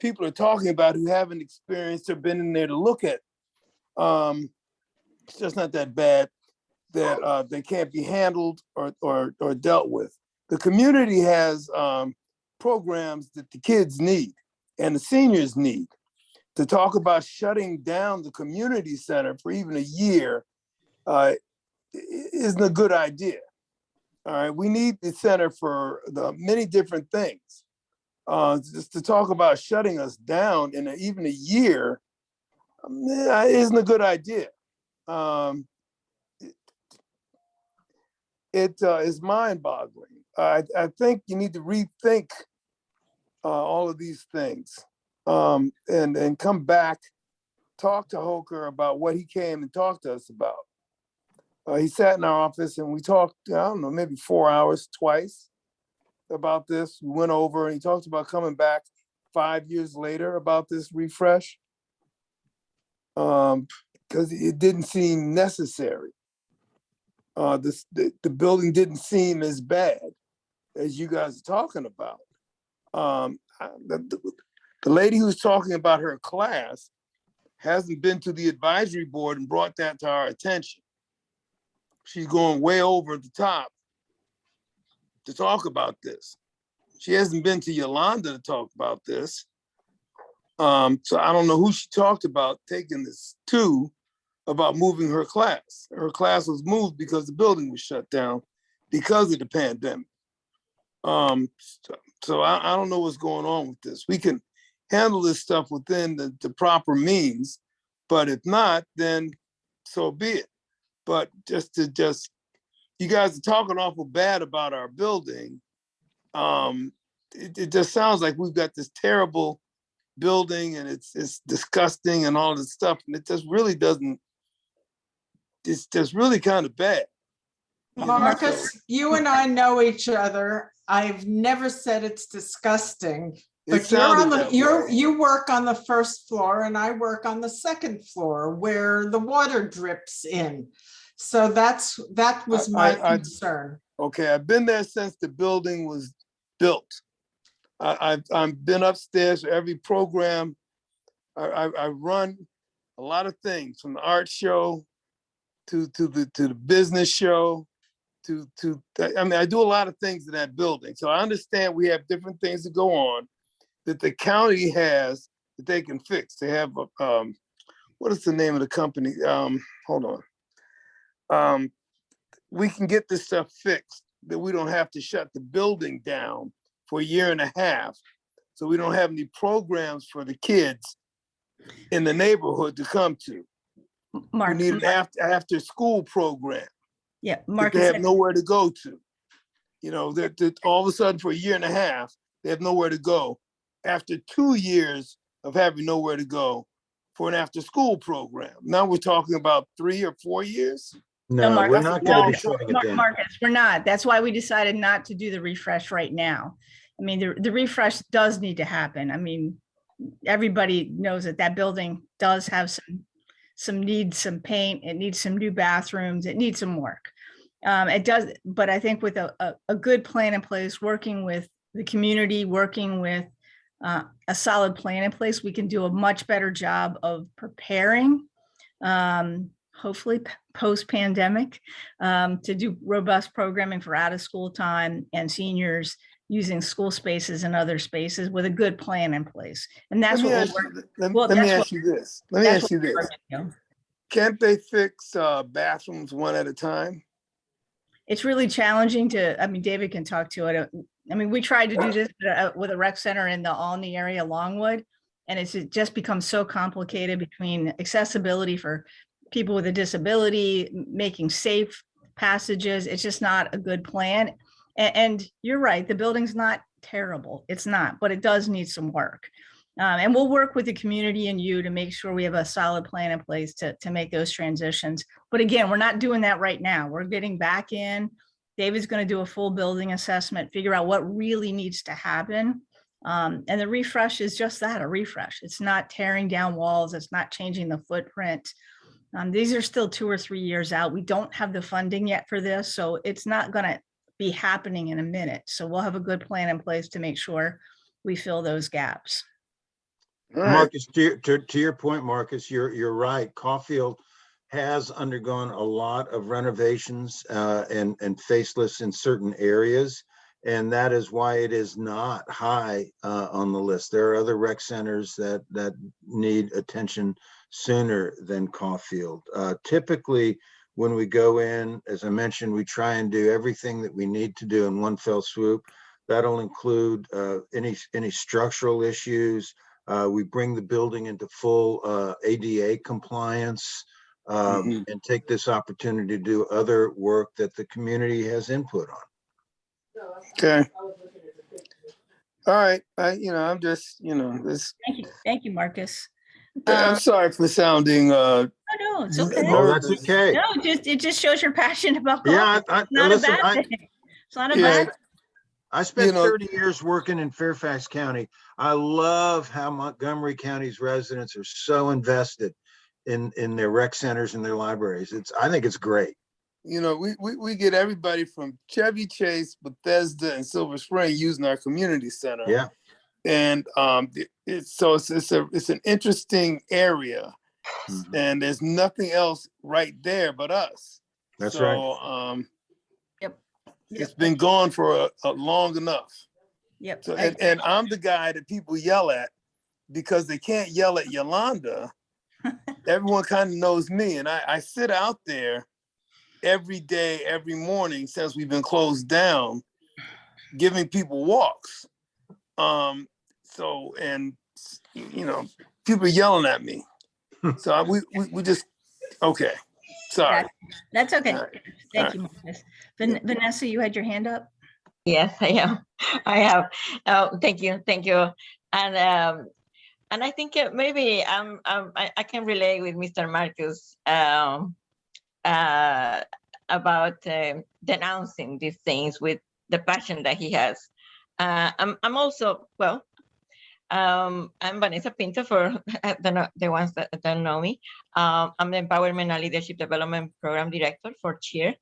people are talking about who haven't experienced or been in there to look at. It's just not that bad that they can't be handled or dealt with. The community has programs that the kids need and the seniors need. To talk about shutting down the community center for even a year isn't a good idea. All right, we need the center for the many different things. Just to talk about shutting us down in even a year isn't a good idea. It is mind-boggling. I think you need to rethink all of these things. And come back, talk to Hoker about what he came and talked to us about. He sat in our office and we talked, I don't know, maybe 4 hours twice about this. We went over and he talked about coming back 5 years later about this refresh because it didn't seem necessary. The building didn't seem as bad as you guys are talking about. The lady who's talking about her class hasn't been to the advisory board and brought that to our attention. She's going way over the top to talk about this. She hasn't been to Yolanda to talk about this. So I don't know who she talked about taking this to about moving her class. Her class was moved because the building was shut down because of the pandemic. So I don't know what's going on with this. We can handle this stuff within the proper means, but if not, then so be it. But you guys are talking awful bad about our building. It just sounds like we've got this terrible building and it's disgusting and all this stuff. And it just really doesn't, it's just really kind of bad. You know, Marcus, you and I know each other. I've never said it's disgusting, but you work on the first floor and I work on the second floor where the water drips in. So that was my concern. Okay, I've been there since the building was built. I've been upstairs for every program. I run a lot of things, from the art show to the business show I mean, I do a lot of things in that building. So I understand we have different things that go on that the county has that they can fix. They have what is the name of the company? Hold on. We can get this stuff fixed, that we don't have to shut the building down for a year and a half. So we don't have any programs for the kids in the neighborhood to come to. We need an after school program. Yeah, Marcus, they have nowhere to go to. You know, that all of a sudden for a year and a half, they have nowhere to go. After 2 years of having nowhere to go for an after school program. Now we're talking about 3 or 4 years. No, we're not going to be shutting it down. Marcus, we're not. That's why we decided not to do the refresh right now. I mean, the refresh does need to happen. I mean, everybody knows that building does have some needs, some paint. It needs some new bathrooms. It needs some work. It does, but I think with a good plan in place, working with the community, working with a solid plan in place, we can do a much better job of preparing, hopefully post-pandemic, to do robust programming for out of school time and seniors using school spaces and other spaces with a good plan in place. And that's what we're working. Let me ask you this. Can't they fix bathrooms one at a time? It's really challenging to, I mean, David can talk to it. I mean, we tried to do this with a rec center in the Alney area, Longwood, and it just becomes so complicated between accessibility for people with a disability, making safe passages. It's just not a good plan. And you're right, the building's not terrible. It's not, but it does need some work. And we'll work with the community and you to make sure we have a solid plan in place to make those transitions. But again, we're not doing that right now. We're getting back in. David's going to do a full building assessment, figure out what really needs to happen. And the refresh is just that, a refresh. It's not tearing down walls. It's not changing the footprint. These are still 2 or 3 years out. We don't have the funding yet for this, so it's not going to be happening in a minute. So we'll have a good plan in place to make sure we fill those gaps. Marcus, to your point, Marcus, you're right. Caulfield has undergone a lot of renovations and facelifts in certain areas, and that is why it is not high on the list. There are other rec centers that need attention sooner than Caulfield. Typically, when we go in, as I mentioned, we try and do everything that we need to do in one fell swoop. That'll include any structural issues. We bring the building into full ADA compliance and take this opportunity to do other work that the community has input on. Okay. All right. I'm just, this. Thank you, Marcus. I'm sorry for sounding. No, it's okay. Oh, that's okay. No, it just shows your passion about yeah. It's not a bad thing. It's not a bad thing. I spent 30 years working in Fairfax County. I love how Montgomery County's residents are so invested in their rec centers and their libraries. I think it's great. We get everybody from Chevy Chase, Bethesda, and Silver Spring using our community center. Yeah. And it's an interesting area, and there's nothing else right there but us. That's so, right. Yep. It's been gone for a long enough. Yep. So, and I'm the guy that people yell at because they can't yell at Yolanda. Everyone kind of knows me, and I sit out there every day, every morning since we've been closed down, giving people walks. So, and you know, people yelling at me. So we just, okay. Sorry. That's okay. All right. Thank you, Marcus. Vanessa, you had your hand up? Yes, I am. I have. Thank you. And I think maybe I can relate with Mr. Marcus about denouncing these things with the passion that he has. I'm also, well, I'm Vanessa Pinto for the ones that don't know me. I'm the Empowerment and Leadership Development Program Director for CHEER.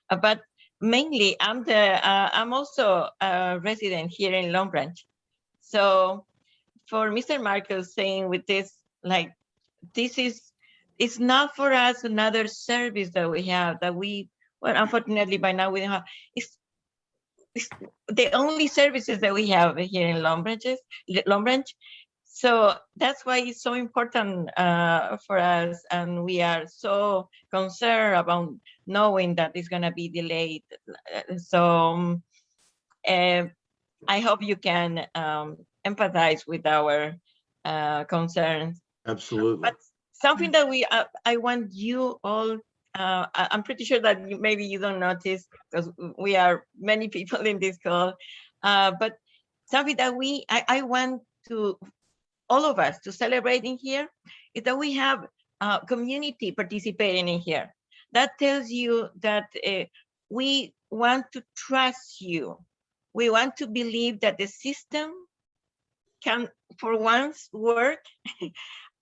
But mainly, I'm also a resident here in Long Branch. So for Mr. Marcus saying with this, like, it's not for us another service that we have that we, well, unfortunately by now we don't have. It's the only services that we have here in Long Branch. So that's why it's so important for us, and we are so concerned about knowing that it's going to be delayed. So I hope you can empathize with our concerns. Absolutely. But something that I want you all, I'm pretty sure that maybe you don't notice because we are many people in this call, but something that I want to all of us to celebrate in here is that we have community participating in here. That tells you that we want to trust you. We want to believe that the system can for once work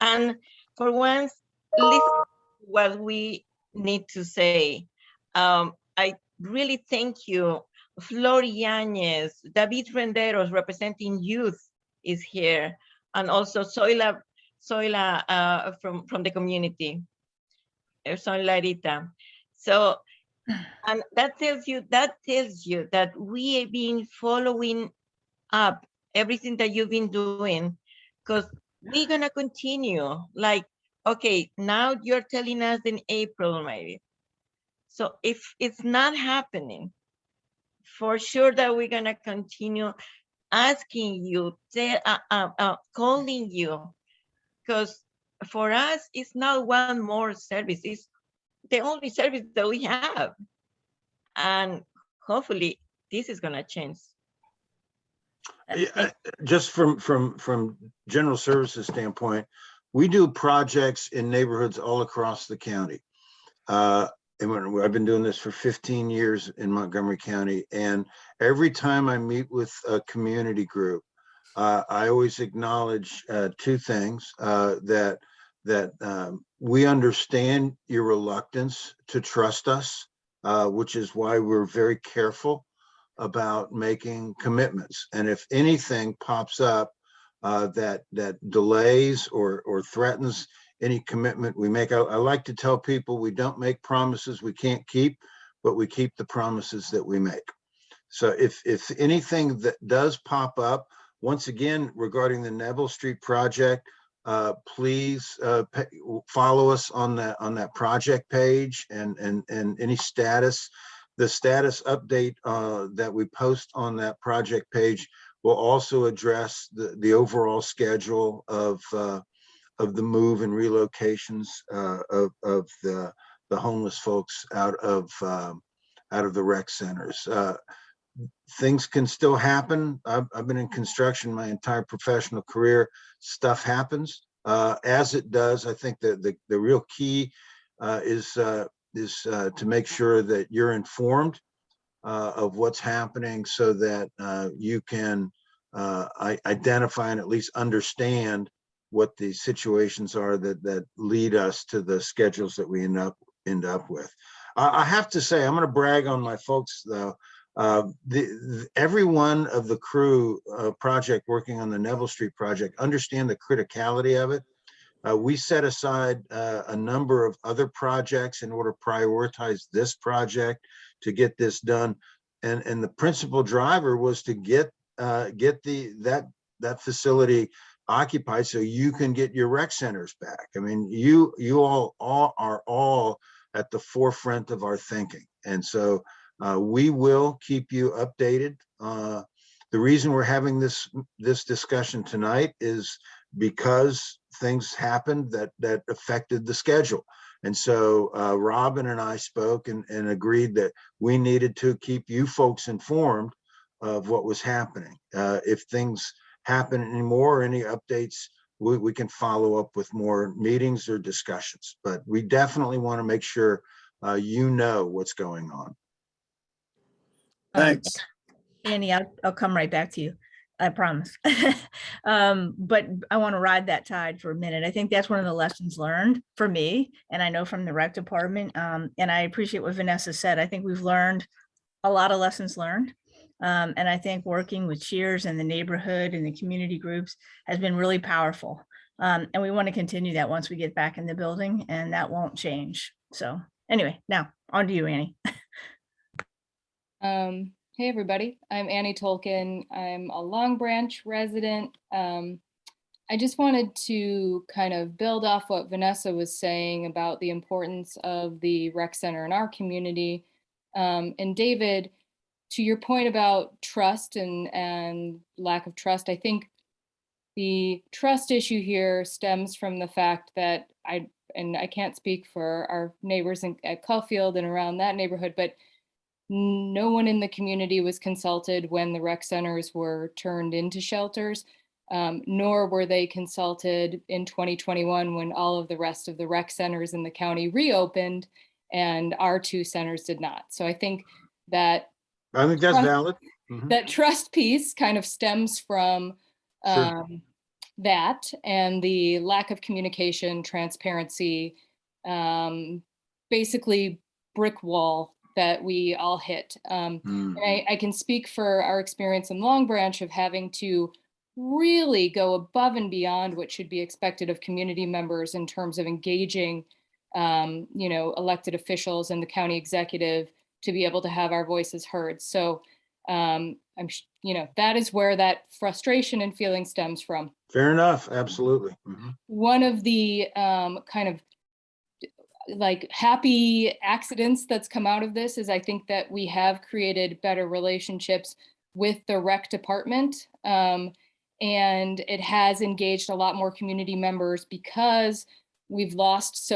and for once listen to what we need to say. I really thank you. Flor Yanez, David Renderos representing youth is here, and also Soila from the community, Soila Rita. So, and that tells you that we have been following up everything that you've been doing, because we're gonna continue. Like, okay, now you're telling us in April maybe. So if it's not happening, for sure that we're gonna continue asking you, calling you, because for us, it's not one more service, it's the only service that we have. And hopefully this is gonna change. Just from general services standpoint, we do projects in neighborhoods all across the county. And I've been doing this for 15 years in Montgomery County. And every time I meet with a community group, I always acknowledge two things, that we understand your reluctance to trust us, which is why we're very careful about making commitments. And if anything pops up that delays or threatens any commitment we make, I like to tell people we don't make promises we can't keep, but we keep the promises that we make. So if anything that does pop up, once again, regarding the Neville Street project, please follow us on that project page and any status. The status update that we post on that project page will also address the overall schedule of the move and relocations of the homeless folks out of the rec centers. Things can still happen. I've been in construction my entire professional career. Stuff happens as it does. I think that the real key is to make sure that you're informed of what's happening, so that you can identify and at least understand what the situations are that lead us to the schedules that we end up with. I have to say, I'm going to brag on my folks though. Every one of the crew project working on the Neville Street project understand the criticality of it. We set aside a number of other projects in order to prioritize this project to get this done. And the principal driver was to get that facility occupied so you can get your rec centers back. I mean, you all are all at the forefront of our thinking. And so we will keep you updated. The reason we're having this discussion tonight is because things happened that affected the schedule. And so Robin and I spoke and agreed that we needed to keep you folks informed of what was happening. If things happen anymore, any updates, we can follow up with more meetings or discussions. But we definitely want to make sure you know what's going on. Thanks. Annie, I'll come right back to you. I promise. But I want to ride that tide for a minute. I think that's one of the lessons learned for me, and I know from the rec department. And I appreciate what Vanessa said. I think we've learned a lot of lessons learned. And I think working with Cheers and the neighborhood and the community groups has been really powerful. And we want to continue that once we get back in the building, and that won't change. So anyway, now on to you, Annie. Hey, everybody. I'm Annie Tolkien. I'm a Long Branch resident. I just wanted to kind of build off what Vanessa was saying about the importance of the rec center in our community. And David, to your point about trust and lack of trust, I think the trust issue here stems from the fact that I can't speak for our neighbors at Caulfield and around that neighborhood, but no one in the community was consulted when the rec centers were turned into shelters, nor were they consulted in 2021 when all of the rest of the rec centers in the county reopened and our two centers did not. So I think that's valid. That trust piece kind of stems from Sure. that and the lack of communication, transparency, basically brick wall that we all hit. And I can speak for our experience in Long Branch of having to really go above and beyond what should be expected of community members in terms of engaging, elected officials and the county executive to be able to have our voices heard. So that is where that frustration and feeling stems from. Fair enough. Absolutely. One of the kind of like happy accidents that's come out of this is I think that we have created better relationships with the rec department. And it has engaged a lot more community members because we've lost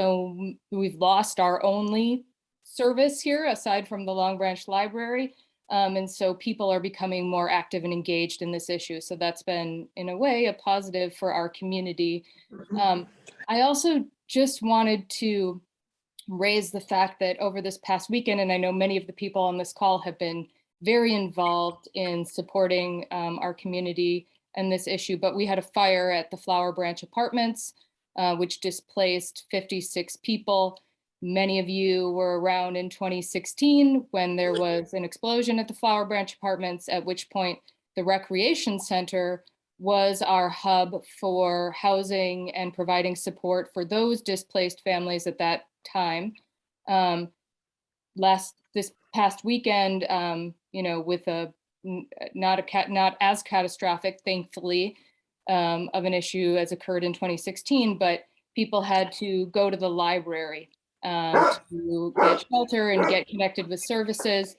our only service here aside from the Long Branch Library. And so people are becoming more active and engaged in this issue. So that's been, in a way, a positive for our community. I also just wanted to raise the fact that over this past weekend, and I know many of the people on this call have been very involved in supporting our community and this issue, but we had a fire at the Flower Branch Apartments, which displaced 56 people. Many of you were around in 2016 when there was an explosion at the Flower Branch Apartments, at which point the Recreation Center was our hub for housing and providing support for those displaced families at that time. This past weekend, with a not as catastrophic, thankfully, of an issue as occurred in 2016, but people had to go to the library to get shelter and get connected with services.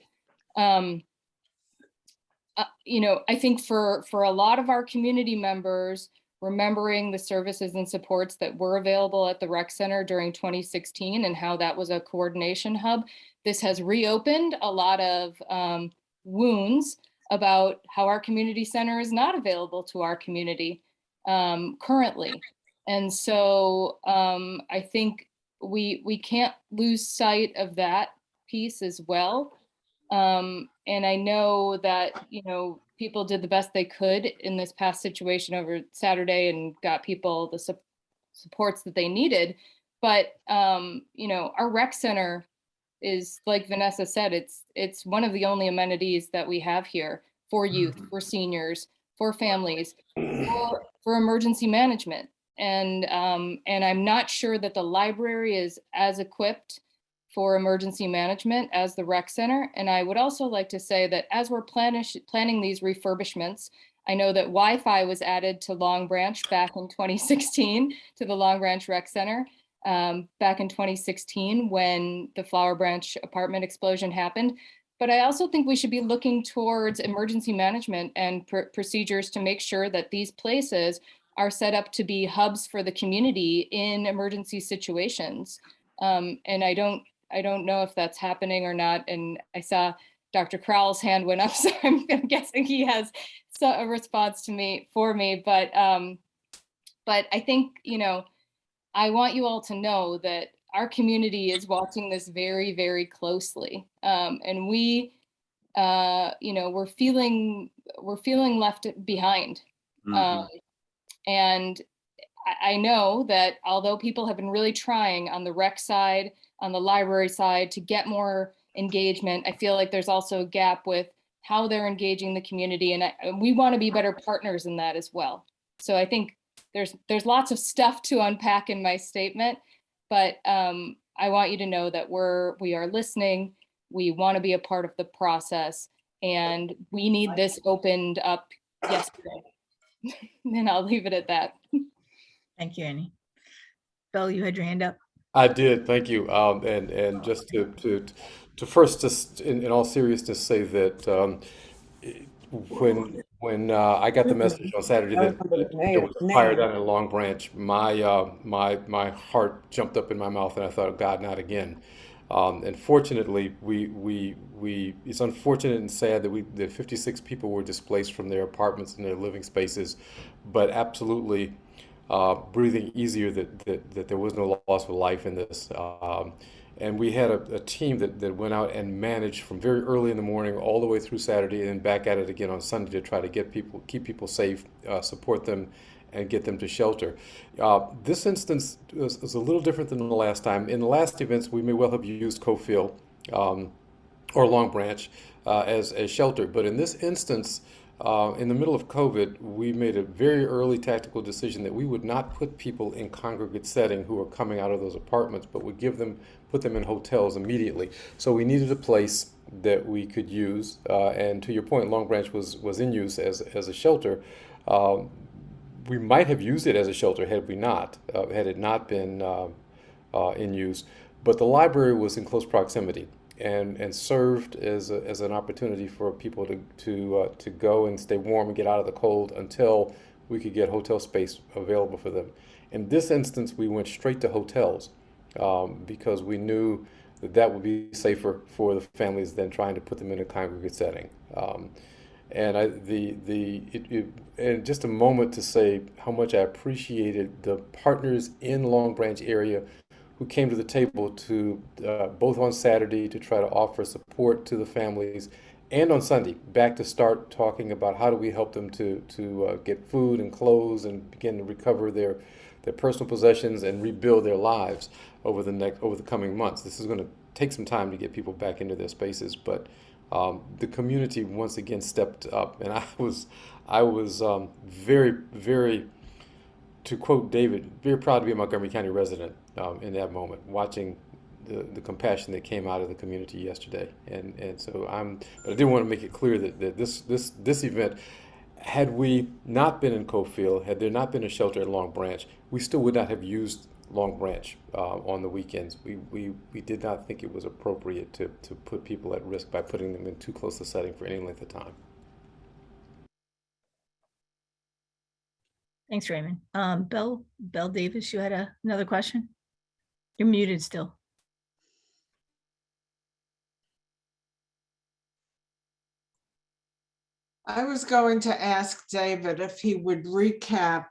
I think for a lot of our community members, remembering the services and supports that were available at the rec center during 2016 and how that was a coordination hub, this has reopened a lot of wounds about how our community center is not available to our community currently. And so I think we can't lose sight of that piece as well. And I know that, people did the best they could in this past situation over Saturday and got people the supports that they needed. But, our rec center is like Vanessa said, it's one of the only amenities that we have here for youth, for seniors, for families, for emergency management. And I'm not sure that the library is as equipped for emergency management as the rec center. And I would also like to say that as we're planning these refurbishments, I know that Wi-Fi was added to Long Branch back in 2016 to the Long Branch Rec Center back in 2016 when the Flower Branch apartment explosion happened. But I also think we should be looking towards emergency management and procedures to make sure that these places are set up to be hubs for the community in emergency situations. And I don't know if that's happening or not. And I saw Dr. Crowell's hand went up, so I'm guessing he has a response for me. But I think, I want you all to know that our community is watching this very, very closely. And we're feeling left behind. And I know that although people have been really trying on the rec side, on the library side to get more engagement, I feel like there's also a gap with how they're engaging the community. And we want to be better partners in that as well. So I think there's lots of stuff to unpack in my statement, but I want you to know that we are listening. We want to be a part of the process, and we need this opened up yesterday. And I'll leave it at that. Thank you, Annie. Bill, you had your hand up. I did, thank you. And just to first, just in all seriousness, say that when I got the message on Saturday that there was a fire down in Long Branch, my heart jumped up in my mouth, and I thought, God, not again. And fortunately, it's unfortunate and sad that 56 people were displaced from their apartments and their living spaces, but absolutely breathing easier that there was no loss of life in this. And we had a team that went out and managed from very early in the morning all the way through Saturday and then back at it again on Sunday to try to keep people safe, support them, and get them to shelter. This instance is a little different than the last time. In the last events, we may well have used Cofield or Long Branch as shelter, but in this instance, in the middle of COVID, we made a very early tactical decision that we would not put people in congregate setting who are coming out of those apartments, but would put them in hotels immediately. So we needed a place that we could use, and to your point, Long Branch was in use as a shelter. We might have used it as a shelter had it not been in use, but the library was in close proximity and served as an opportunity for people to go and stay warm and get out of the cold until we could get hotel space available for them. In this instance, we went straight to hotels because we knew that would be safer for the families than trying to put them in a congregate setting. And just a moment to say how much I appreciated the partners in Long Branch area who came to the table to both on Saturday to try to offer support to the families, and on Sunday back to start talking about how do we help them to get food and clothes and begin to recover their personal possessions and rebuild their lives over the coming months. This is going to take some time to get people back into their spaces, but the community once again stepped up, and I was very, very, to quote David, very proud to be a Montgomery County resident in that moment, watching the compassion that came out of the community yesterday. And so but I did want to make it clear that this event, had we not been in Cofield, had there not been a shelter at Long Branch, we still would not have used Long Branch on the weekends. We did not think it was appropriate to put people at risk by putting them in too close a setting for any length of time. Thanks, Raymond. Belle Davis, you had another question? You're muted still. I was going to ask David if he would recap.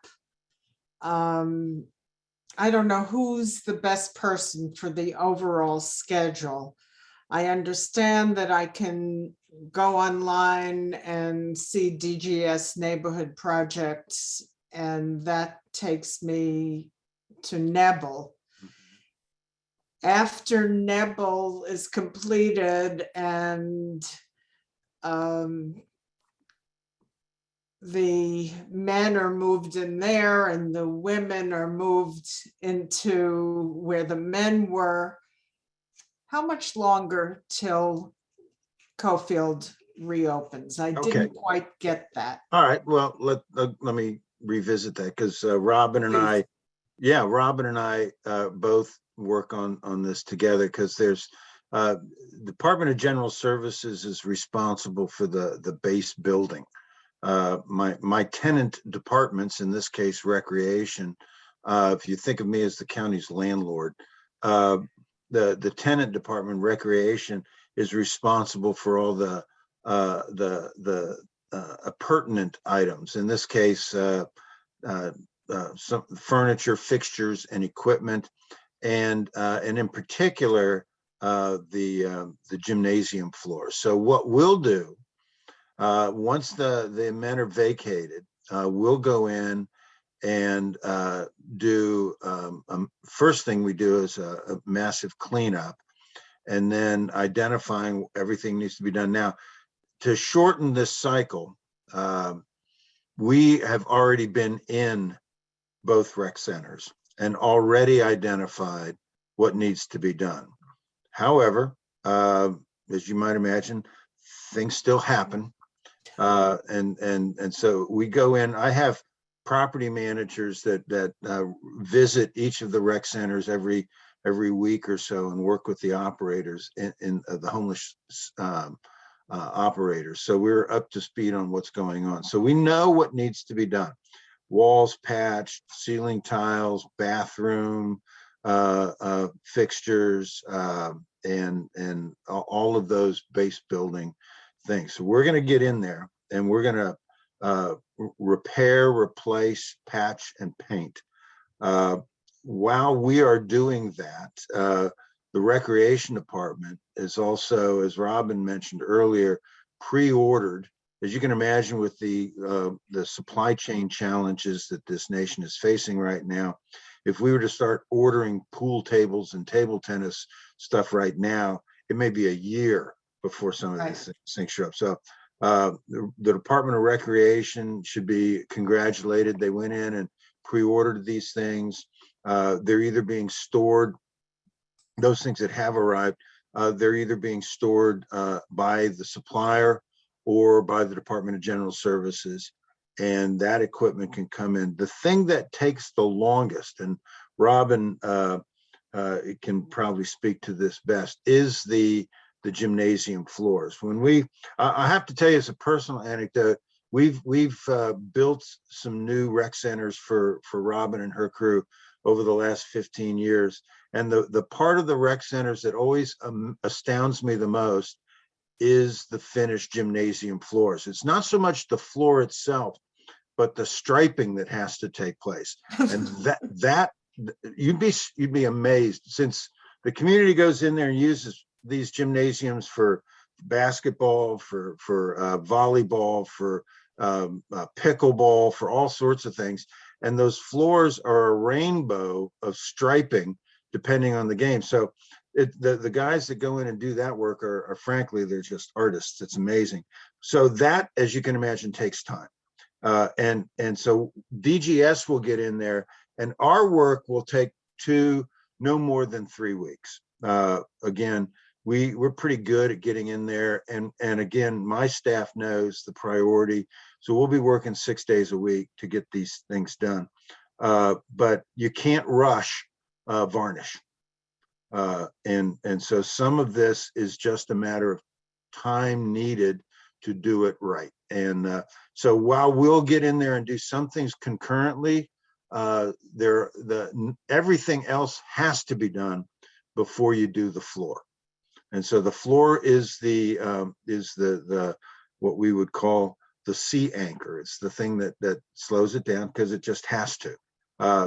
I don't know who's the best person for the overall schedule. I understand that I can go online and see DGS neighborhood projects, and that takes me to Neville. after Neville is completed and the men are moved in there and the women are moved into where the men were, how much longer till Cofield reopens? I Okay. didn't quite get that. All right, well, let me revisit that because Robin and I, yeah, Robin and I both work on this together because there's Department of General Services is responsible for the base building. My tenant departments, in this case, recreation, if you think of me as the county's landlord, the tenant department, recreation, is responsible for all the pertinent items. In this case, some furniture, fixtures, and equipment, and in particular, the gymnasium floor. So what we'll do, once the men are vacated, we'll go in and do, first thing we do is a massive cleanup, and then identifying everything needs to be done. Now, to shorten this cycle, we have already been in both rec centers and already identified what needs to be done. However, as you might imagine, things still happen. And so we go in. I have property managers that visit each of the rec centers every week or so and work with the operators in the homeless operators. So we're up to speed on what's going on. So we know what needs to be done. Walls patched, ceiling tiles, bathroom fixtures, and all of those base building things. So we're going to get in there and we're going to repair, replace, patch, and paint. While we are doing that, the recreation department is also, as Robin mentioned earlier, pre-ordered. As you can imagine, with the supply chain challenges that this nation is facing right now, if we were to start ordering pool tables and table tennis stuff right now, it may be a year before some of these things show up. So the Department of Recreation should be congratulated. They went in and pre-ordered these things. They're either being stored, those things that have arrived, they're either being stored by the supplier or by the Department of General Services, and that equipment can come in. The thing that takes the longest, and Robin can probably speak to this best, is the gymnasium floors. When I have to tell you as a personal anecdote, we've built some new rec centers for Robin and her crew over the last 15 years. And the part of the rec centers that always astounds me the most is the finished gymnasium floors. It's not so much the floor itself, but the striping that has to take place. And that you'd be amazed, since the community goes in there and uses these gymnasiums for basketball, for volleyball, for pickleball, for all sorts of things. And those floors are a rainbow of striping depending on the game. So the guys that go in and do that work are frankly, they're just artists. It's amazing. So that, as you can imagine, takes time. And so DGS will get in there, and our work will take no more than 3 weeks. Again, we're pretty good at getting in there. And again, my staff knows the priority. So we'll be working 6 days a week to get these things done. But you can't rush varnish. And so some of this is just a matter of time needed to do it right. And so while we'll get in there and do some things concurrently, everything else has to be done before you do the floor. And so the floor is the what we would call the sea anchor. It's the thing that slows it down because it just has to.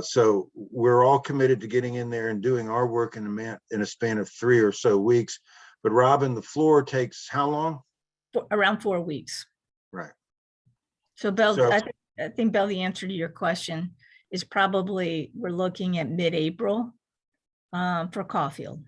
So we're all committed to getting in there and doing our work in a span of 3 or so weeks. But Robin, the floor takes how long? Around 4 weeks. Right. So Bill, I think Bill, the answer to your question is probably we're looking at mid-April for Caulfield.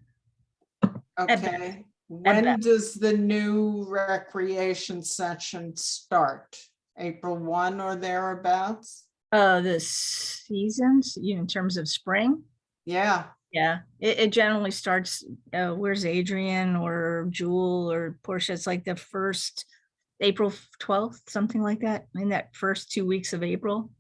Okay, At when best. does the new recreation session start? April 1 or thereabouts? The seasons, in terms of spring. Yeah, Yeah, it generally starts, where's Adrian or Jewel or Portia? It's like the first April 12th, something like that, in that first 2 weeks of April.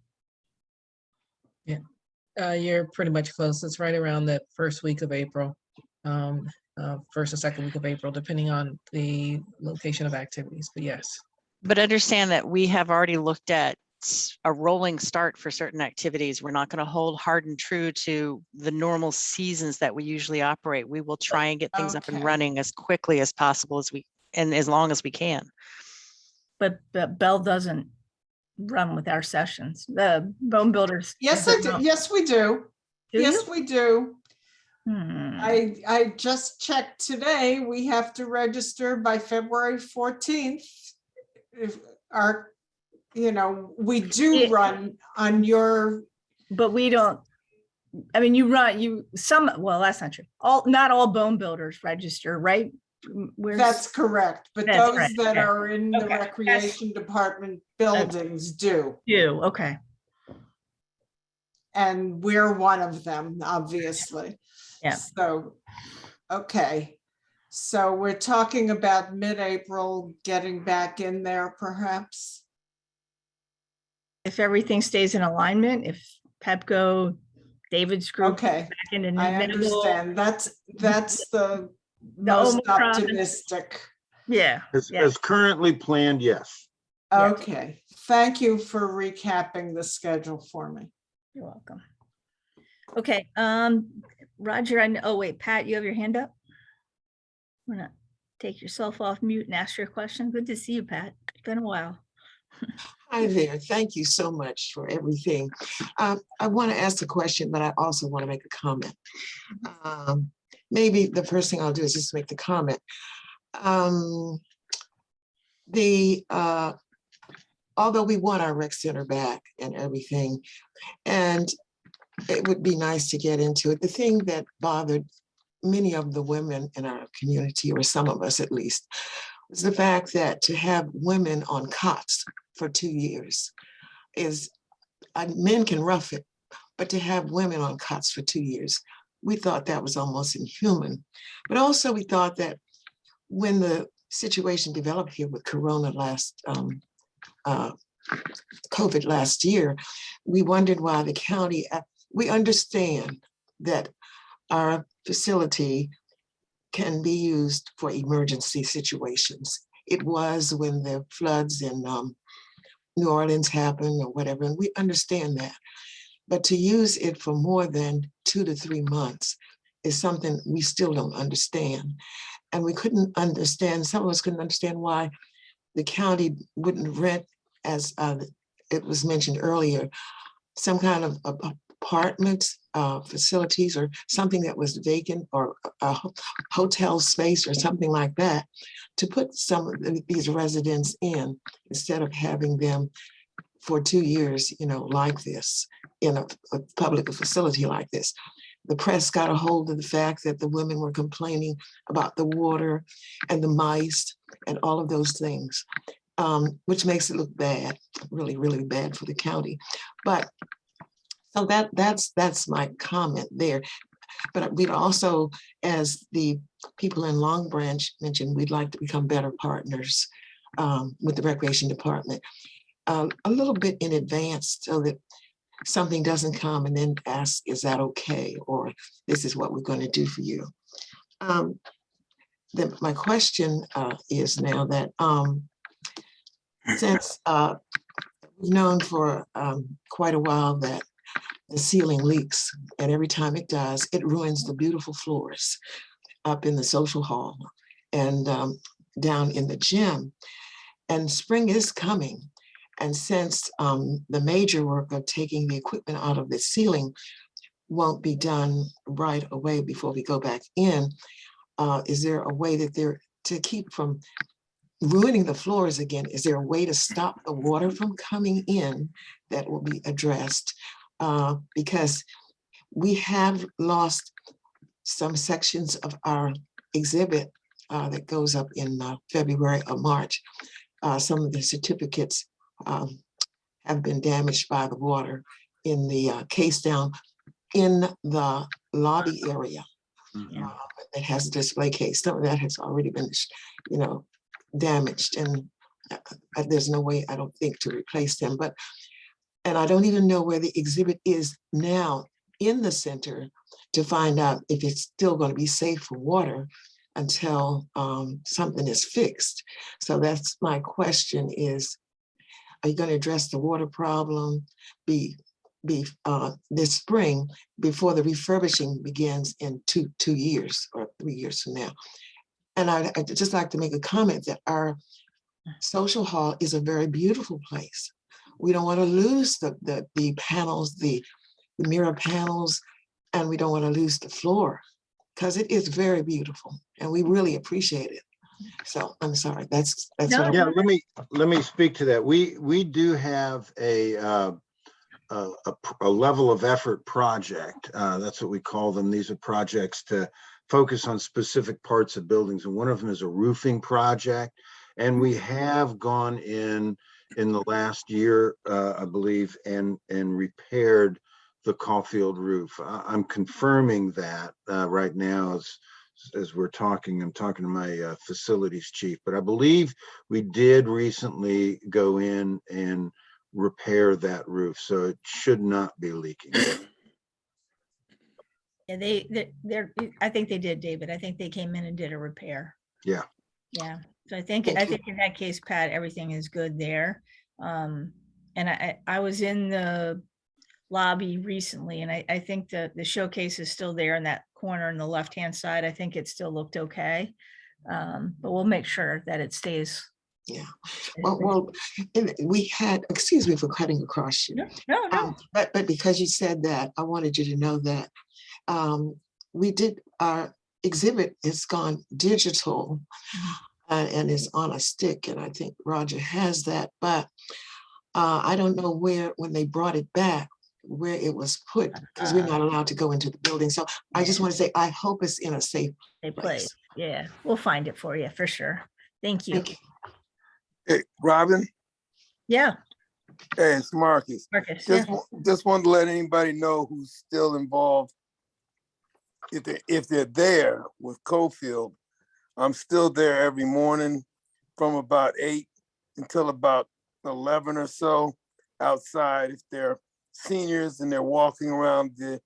You're pretty much close. It's right around the first week of April. First or second week of April, depending on the location of activities, but yes. But understand that we have already looked at a rolling start for certain activities. We're not going to hold hard and true to the normal seasons that we usually operate. We will try and get things up and Okay. running as quickly as possible and as long as we can. But Bell doesn't run with our sessions. The Bone Builders. yes, I do. Yes, we do. Do Yes, you? we do. Hmm. I just checked today. We have to register by February 14th. If our, we do Yeah. run on your, But we don't, I mean, well, that's not true. Not all Bone Builders register, right? that's correct. But That's those right, that okay. are in the Okay. recreation department buildings do. Okay. And we're one of them, obviously. Yeah. So, okay. So we're talking about mid-April getting back in there perhaps? If everything stays in alignment, if Pepco, David's group. Okay, back into I Neville, understand. That's the most Omicron. optimistic. Yeah. As currently planned, yes. Okay, thank you for recapping the schedule for me. You're welcome. Okay, Roger, oh wait, Pat, you have your hand up? We're not, take yourself off mute and ask your question. Good to see you, Pat. It's been a while. Hi there. Thank you so much for everything. I want to ask a question, but I also want to make a comment. Maybe the first thing I'll do is just make the comment. Although we want our rec center back and everything, and it would be nice to get into it, the thing that bothered many of the women in our community, or some of us at least, was the fact that to have women on cots for 2 years is, men can rough it, but to have women on cots for 2 years, we thought that was almost inhuman. But also we thought that when the situation developed here with Corona COVID last year, we wondered why the county, we understand that our facility can be used for emergency situations. It was when the floods in New Orleans happened or whatever, and we understand that. But to use it for more than 2 to 3 months is something we still don't understand. And we couldn't understand, some of us couldn't understand why the county wouldn't rent, as it was mentioned earlier, some kind of apartment facilities or something that was vacant, or a hotel space or something like that, to put some of these residents in, instead of having them for 2 years, like this, in a public facility like this. The press got a hold of the fact that the women were complaining about the water and the mice and all of those things, which makes it look bad, really, really bad for the county. But so that's my comment there. But we'd also, as the people in Long Branch mentioned, we'd like to become better partners with the Recreation Department a little bit in advance, so that something doesn't come and then ask, is that okay? Or this is what we're going to do for you. My question is now that since we've known for quite a while that the ceiling leaks, and every time it does, it ruins the beautiful floors up in the social hall and down in the gym. And spring is coming. And since the major work of taking the equipment out of the ceiling won't be done right away before we go back in, is there a way that to keep from ruining the floors again? Is there a way to stop the water from coming in that will be addressed? Because we have lost some sections of our exhibit that goes up in February or March. Some of the certificates have been damaged by the water in the case down in the lobby area. It has a display case. Some of that has already been, damaged, and there's no way, I don't think, to replace them. And I don't even know where the exhibit is now in the center to find out if it's still going to be safe for water until something is fixed. So that's my question: is, are you going to address the water problem this spring before the refurbishing begins in two years or 3 years from now? And I'd just like to make a comment that our social hall is a very beautiful place. We don't want to lose the panels, the mirror panels, and we don't want to lose the floor, because it is very beautiful and we really appreciate it. So I'm sorry, that's what Yeah, let me speak to that. We do have a level of effort project. That's what we call them. These are projects to focus on specific parts of buildings, and one of them is a roofing project. And we have gone in the last year, I believe, and repaired the Caulfield roof. I'm confirming that right now as we're talking. I'm talking to my facilities chief, but I believe we did recently go in and repair that roof, so it should not be leaking. Yeah, they're, I think they did, David. I think they came in and did a repair. Yeah. Yeah. So I think in that case, Pat, everything is good there. And I was in the lobby recently, and I think the showcase is still there in that corner on the left-hand side. I think it still looked okay. But we'll make sure that it stays. Yeah. Well, we had, excuse me for cutting across you. No. But because you said that, I wanted you to know that we did, our exhibit has gone digital and is on a stick, and I think Roger has that, but I don't know where, when they brought it back, where it was put, because we're not allowed to go into the building. So I just want to say, I hope it's in a safe place. Yeah, we'll find it for you for sure. Thank you. Hey, Robin. Yeah. Hey, it's Marcus. Marcus, just wanted to let anybody know who's still involved. If they're there with Cofield, I'm still there every morning from about 8 until about 11 or so outside. If they're seniors and they're walking around the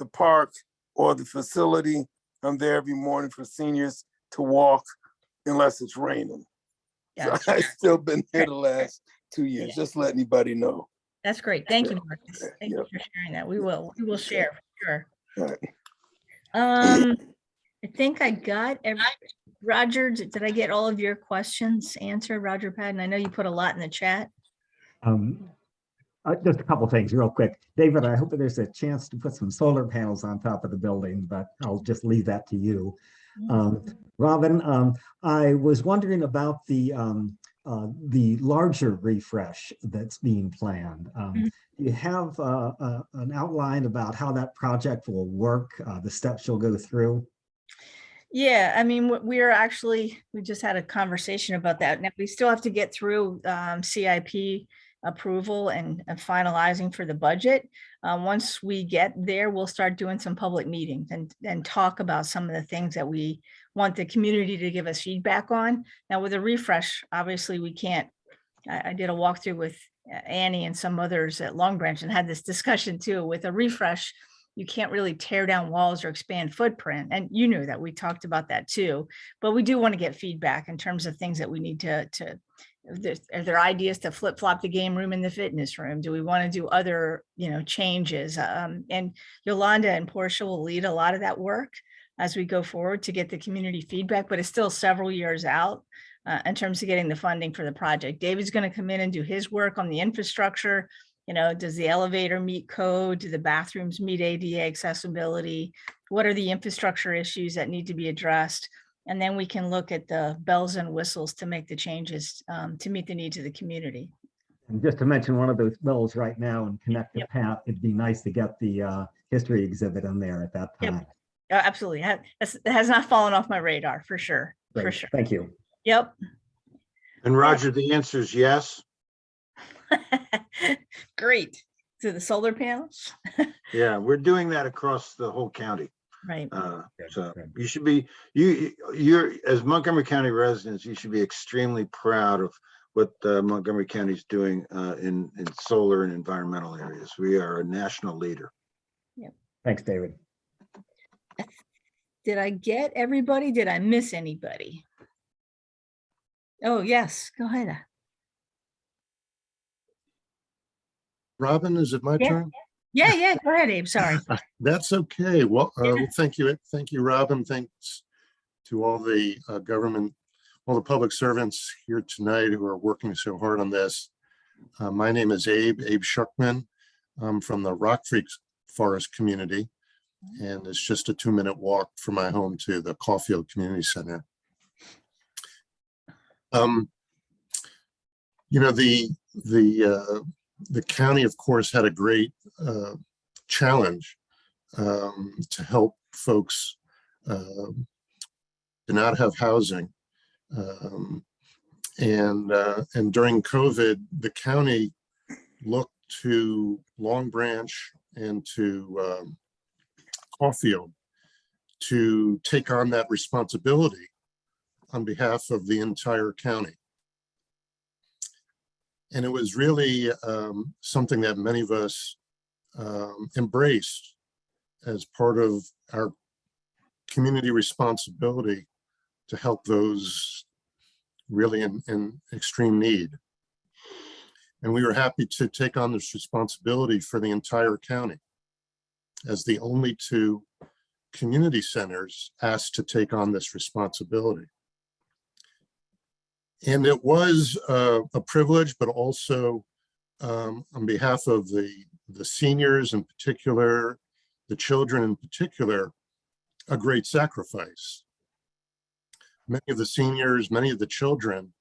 park or the facility, I'm there every morning for seniors to walk unless it's raining. Gotcha. So I've still been here the last 2 years. Yeah. Just let anybody know. That's great. Thank you, Marcus. Thank you for sharing that. We will share for sure. All right. I think I got Roger, did I get all of your questions answered, Roger Patton? I know you put a lot in the chat. Just a couple things real quick. David, I hope that there's a chance to put some solar panels on top of the building, but I'll just leave that to you. Robin, I was wondering about the larger refresh that's being planned. You have an outline about how that project will work, the steps you'll go through? Yeah, I mean, we just had a conversation about that. Now we still have to get through CIP approval and finalizing for the budget. Once we get there, we'll start doing some public meetings and talk about some of the things that we want the community to give us feedback on. Now with a refresh, obviously we can't, I did a walkthrough with Annie and some others at Long Branch and had this discussion too. With a refresh, you can't really tear down walls or expand footprint. And you knew that, we talked about that too, but we do want to get feedback in terms of things that we need to are there ideas to flip flop the game room in the fitness room? Do we want to do other, changes? And Yolanda and Portia will lead a lot of that work as we go forward to get the community feedback, but it's still several years out in terms of getting the funding for the project. David's going to come in and do his work on the infrastructure. Does the elevator meet code? Do the bathrooms meet ADA accessibility? What are the infrastructure issues that need to be addressed? And then we can look at the bells and whistles to make the changes to meet the needs of the community. And just to mention one of those bells right now and connect to Pat, it'd be nice to get the history exhibit in there at that time. Absolutely. It has not fallen off my radar for sure. For Great, sure. thank you. Yep. And Roger, the answer is yes. Great. To the solar panels. Yeah, we're doing that across the whole county. Right. So you should be, you're, as Montgomery County residents, you should be extremely proud of what Montgomery County is doing in solar and environmental areas. We are a national leader. Yep. Thanks, David. Did I get everybody? Did I miss anybody? Oh, yes, go ahead. Robin, is it my turn? Yeah, go ahead, Abe, sorry. That's okay. Well, thank you. Thank you, Robin. Thanks to all the government, all the public servants here tonight who are working so hard on this. My name is Abe Shuckman. I'm from the Rock Creek Forest community, and it's just a 2-minute walk from my home to the Caulfield Community Center. You know, the county, of course, had a great challenge to help folks do not have housing. And during COVID, the county looked to Long Branch and to Caulfield to take on that responsibility on behalf of the entire county. And it was really something that many of us embraced as part of our community responsibility to help those really in extreme need. And we were happy to take on this responsibility for the entire county as the only 2 community centers asked to take on this responsibility. And it was a privilege, but also on behalf of the seniors in particular, the children in particular, a great sacrifice. Many of the seniors, many of the children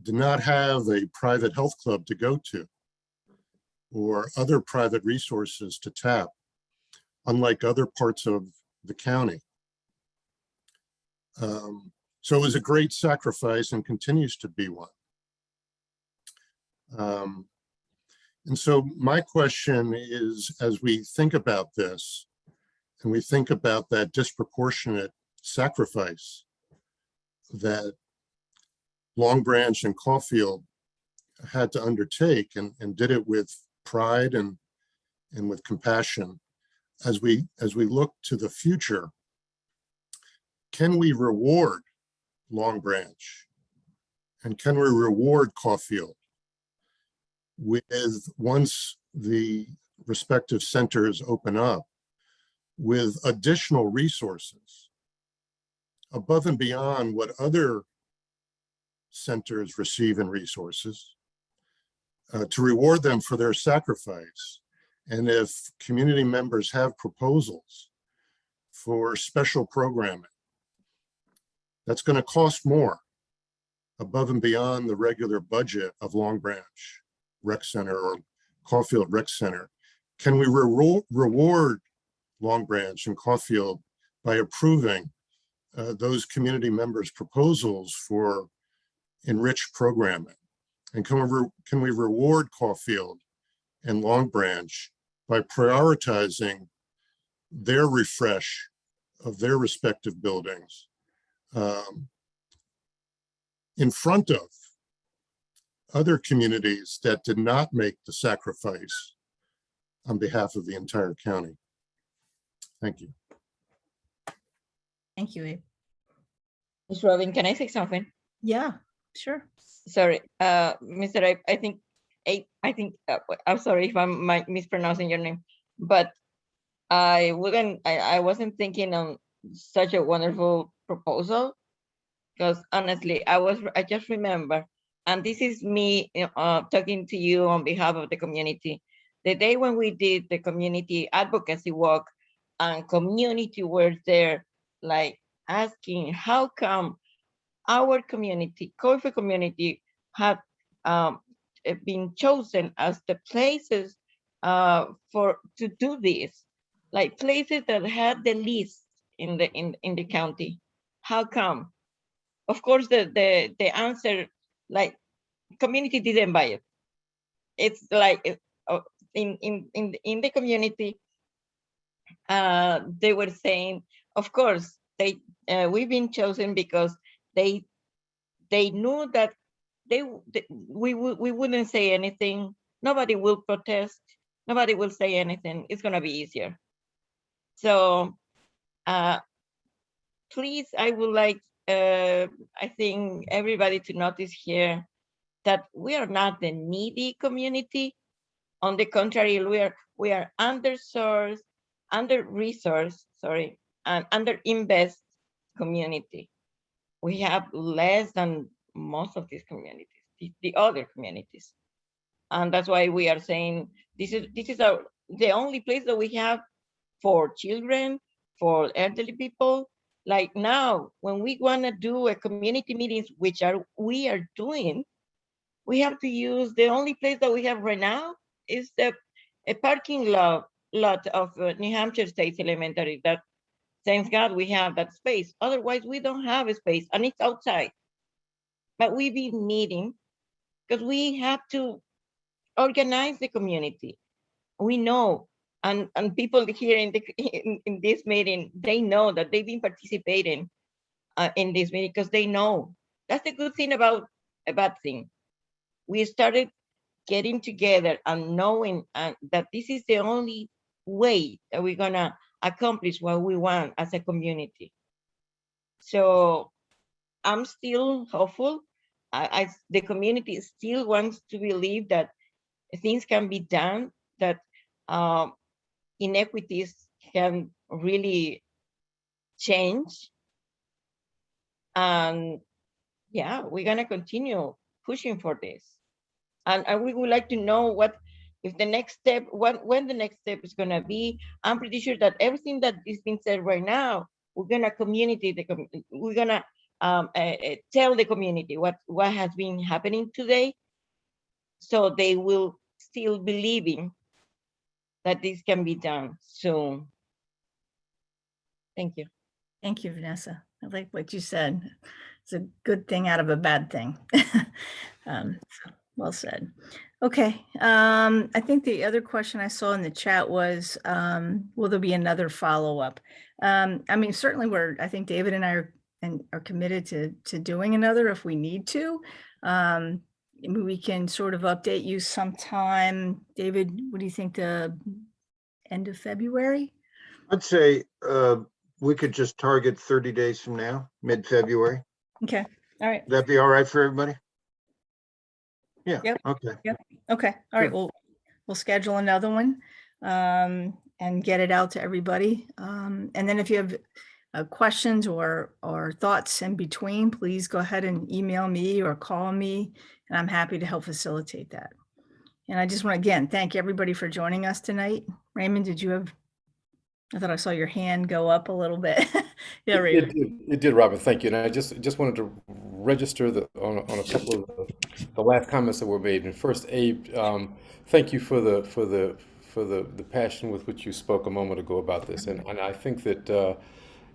did not have a private health club to go to or other private resources to tap, unlike other parts of the county. So it was a great sacrifice and continues to be one. And so my question is, as we think about this, and we think about that disproportionate sacrifice that Long Branch and Caulfield had to undertake and did it with pride and with compassion, as we look to the future, can we reward Long Branch and can we reward Caulfield with, once the respective centers open up, with additional resources above and beyond what other centers receive in resources, to reward them for their sacrifice? And if community members have proposals for special programming that's going to cost more above and beyond the regular budget of Long Branch Rec Center or Caulfield Rec Center, can we reward Long Branch and Caulfield by approving those community members' proposals for enriched programming? And can we reward Caulfield and Long Branch by prioritizing their refresh of their respective buildings in front of other communities that did not make the sacrifice on behalf of the entire county? Thank you. Thank you, Abe. Ms. Robin, can I say something? Yeah, sure. Sorry, Mr. Abe, I'm sorry if I'm mispronouncing your name, but I wasn't thinking on such a wonderful proposal, because honestly, I just remember, and this is me talking to you on behalf of the community, the day when we did the community advocacy walk and community were there, like asking how come our community, Caulfield community, had been chosen as the places to do this, like places that had the least in the county. How come? Of course, the answer, like, community didn't buy it. It's like in the community, they were saying, of course, we've been chosen because they knew that we wouldn't say anything. Nobody will protest. Nobody will say anything. It's gonna be easier. So please, I would like, I think everybody to notice here that we are not the needy community. On the contrary, we are under-resourced, sorry, and under-invest community. We have less than most of these communities, the other communities. And that's why we are saying this is the only place that we have for children, for elderly people. Like now, when we want to do a community meetings, which we are doing, we have to use the only place that we have right now is a parking lot of New Hampshire State Elementary. That, thank God, we have that space. Otherwise, we don't have a space, and it's outside. But we've been meeting because we have to organize the community. We know, and people here in this meeting, they know that they've been participating in this meeting because they know. That's the good thing about a bad thing. We started getting together and knowing that this is the only way that we're gonna accomplish what we want as a community. So I'm still hopeful. The community still wants to believe that things can be done, that inequities can really change. And yeah, we're gonna continue pushing for this. And we would like to know what if the next step, when the next step is gonna be. I'm pretty sure that everything that is being said right now, we're gonna we're gonna tell the community what has been happening today, so they will still believing that this can be done soon. Thank you. Thank you, Vanessa. I like what you said. It's a good thing out of a bad thing. Well said. Okay. I think the other question I saw in the chat was, will there be another follow-up? I mean, certainly I think David and I are committed to doing another if we need to. We can sort of update you sometime. David, what do you think, the end of February? I'd say we could just target 30 days from now, mid-February. Okay. All right. Would that be all right for everybody? Yeah. Yep. Okay. Yep. Okay. All right. We'll schedule another one and get it out to everybody. And then if you have questions or thoughts in between, please go ahead and email me or call me, and I'm happy to help facilitate that. And I just want to again thank everybody for joining us tonight. Raymond, did you have? I thought I saw your hand go up a little bit. Yeah, Raymond. It did, Robin. Thank you. And I just wanted to register on a couple of the last comments that were made. And first, Abe, thank you for the passion with which you spoke a moment ago about this. And I think that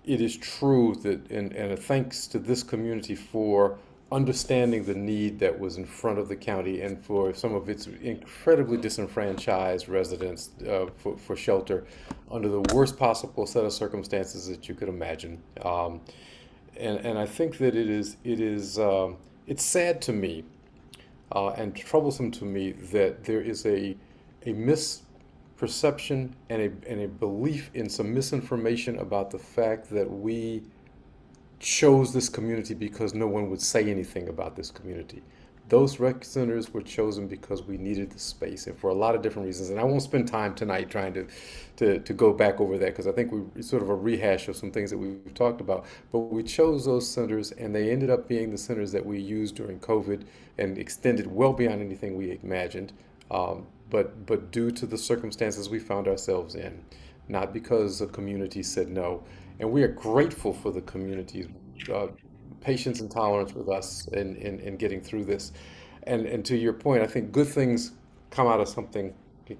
it is true that, and thanks to this community for understanding the need that was in front of the county and for some of its incredibly disenfranchised residents for shelter under the worst possible set of circumstances that you could imagine. And I think that it's sad to me and troublesome to me that there is a misperception and a belief in some misinformation about the fact that we chose this community because no one would say anything about this community. Those rec centers were chosen because we needed the space, and for a lot of different reasons. And I won't spend time tonight trying to go back over that, because I think it's sort of a rehash of some things that we've talked about. But we chose those centers, and they ended up being the centers that we used during COVID and extended well beyond anything we imagined. But due to the circumstances we found ourselves in, not because the community said no. And we are grateful for the community's patience and tolerance with us in getting through this. And to your point, I think good things come out of something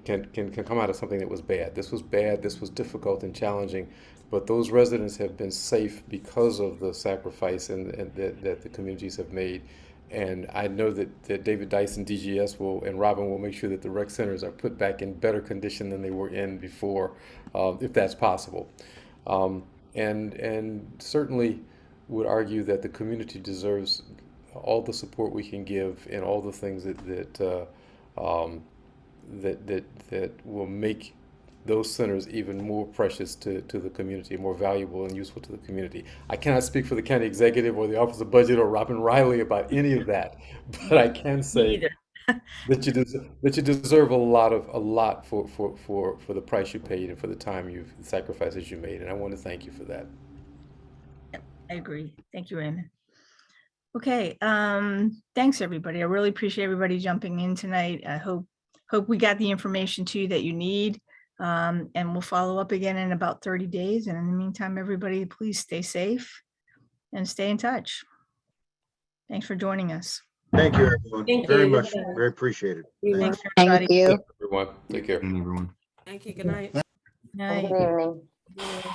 can come out of something that was bad. This was bad, this was difficult and challenging, but those residents have been safe because of the sacrifice and that the communities have made. And I know that David Dyson, DGS and Robin will make sure that the rec centers are put back in better condition than they were in before, if that's possible. And certainly would argue that the community deserves all the support we can give and all the things that will make those centers even more precious to the community, more valuable and useful to the community. I cannot speak for the county executive or the Office of Budget or Robin Riley about any of that, but I can say that you deserve a lot for the price you paid and for the time the sacrifices you made, and I want to thank you for that. Yep, I agree. Thank you, Raymond. Okay, thanks everybody. I really appreciate everybody jumping in tonight. I hope we got the information to you that you need. And we'll follow up again in about 30 days. And in the meantime, everybody, please stay safe and stay in touch. Thanks for joining us. Thank you, everyone. Thank Very you. much. Very appreciated. Thanks, Thank everybody. you. Everyone, take care. Everyone. Thank you. Good night. Night. Good evening. Yeah.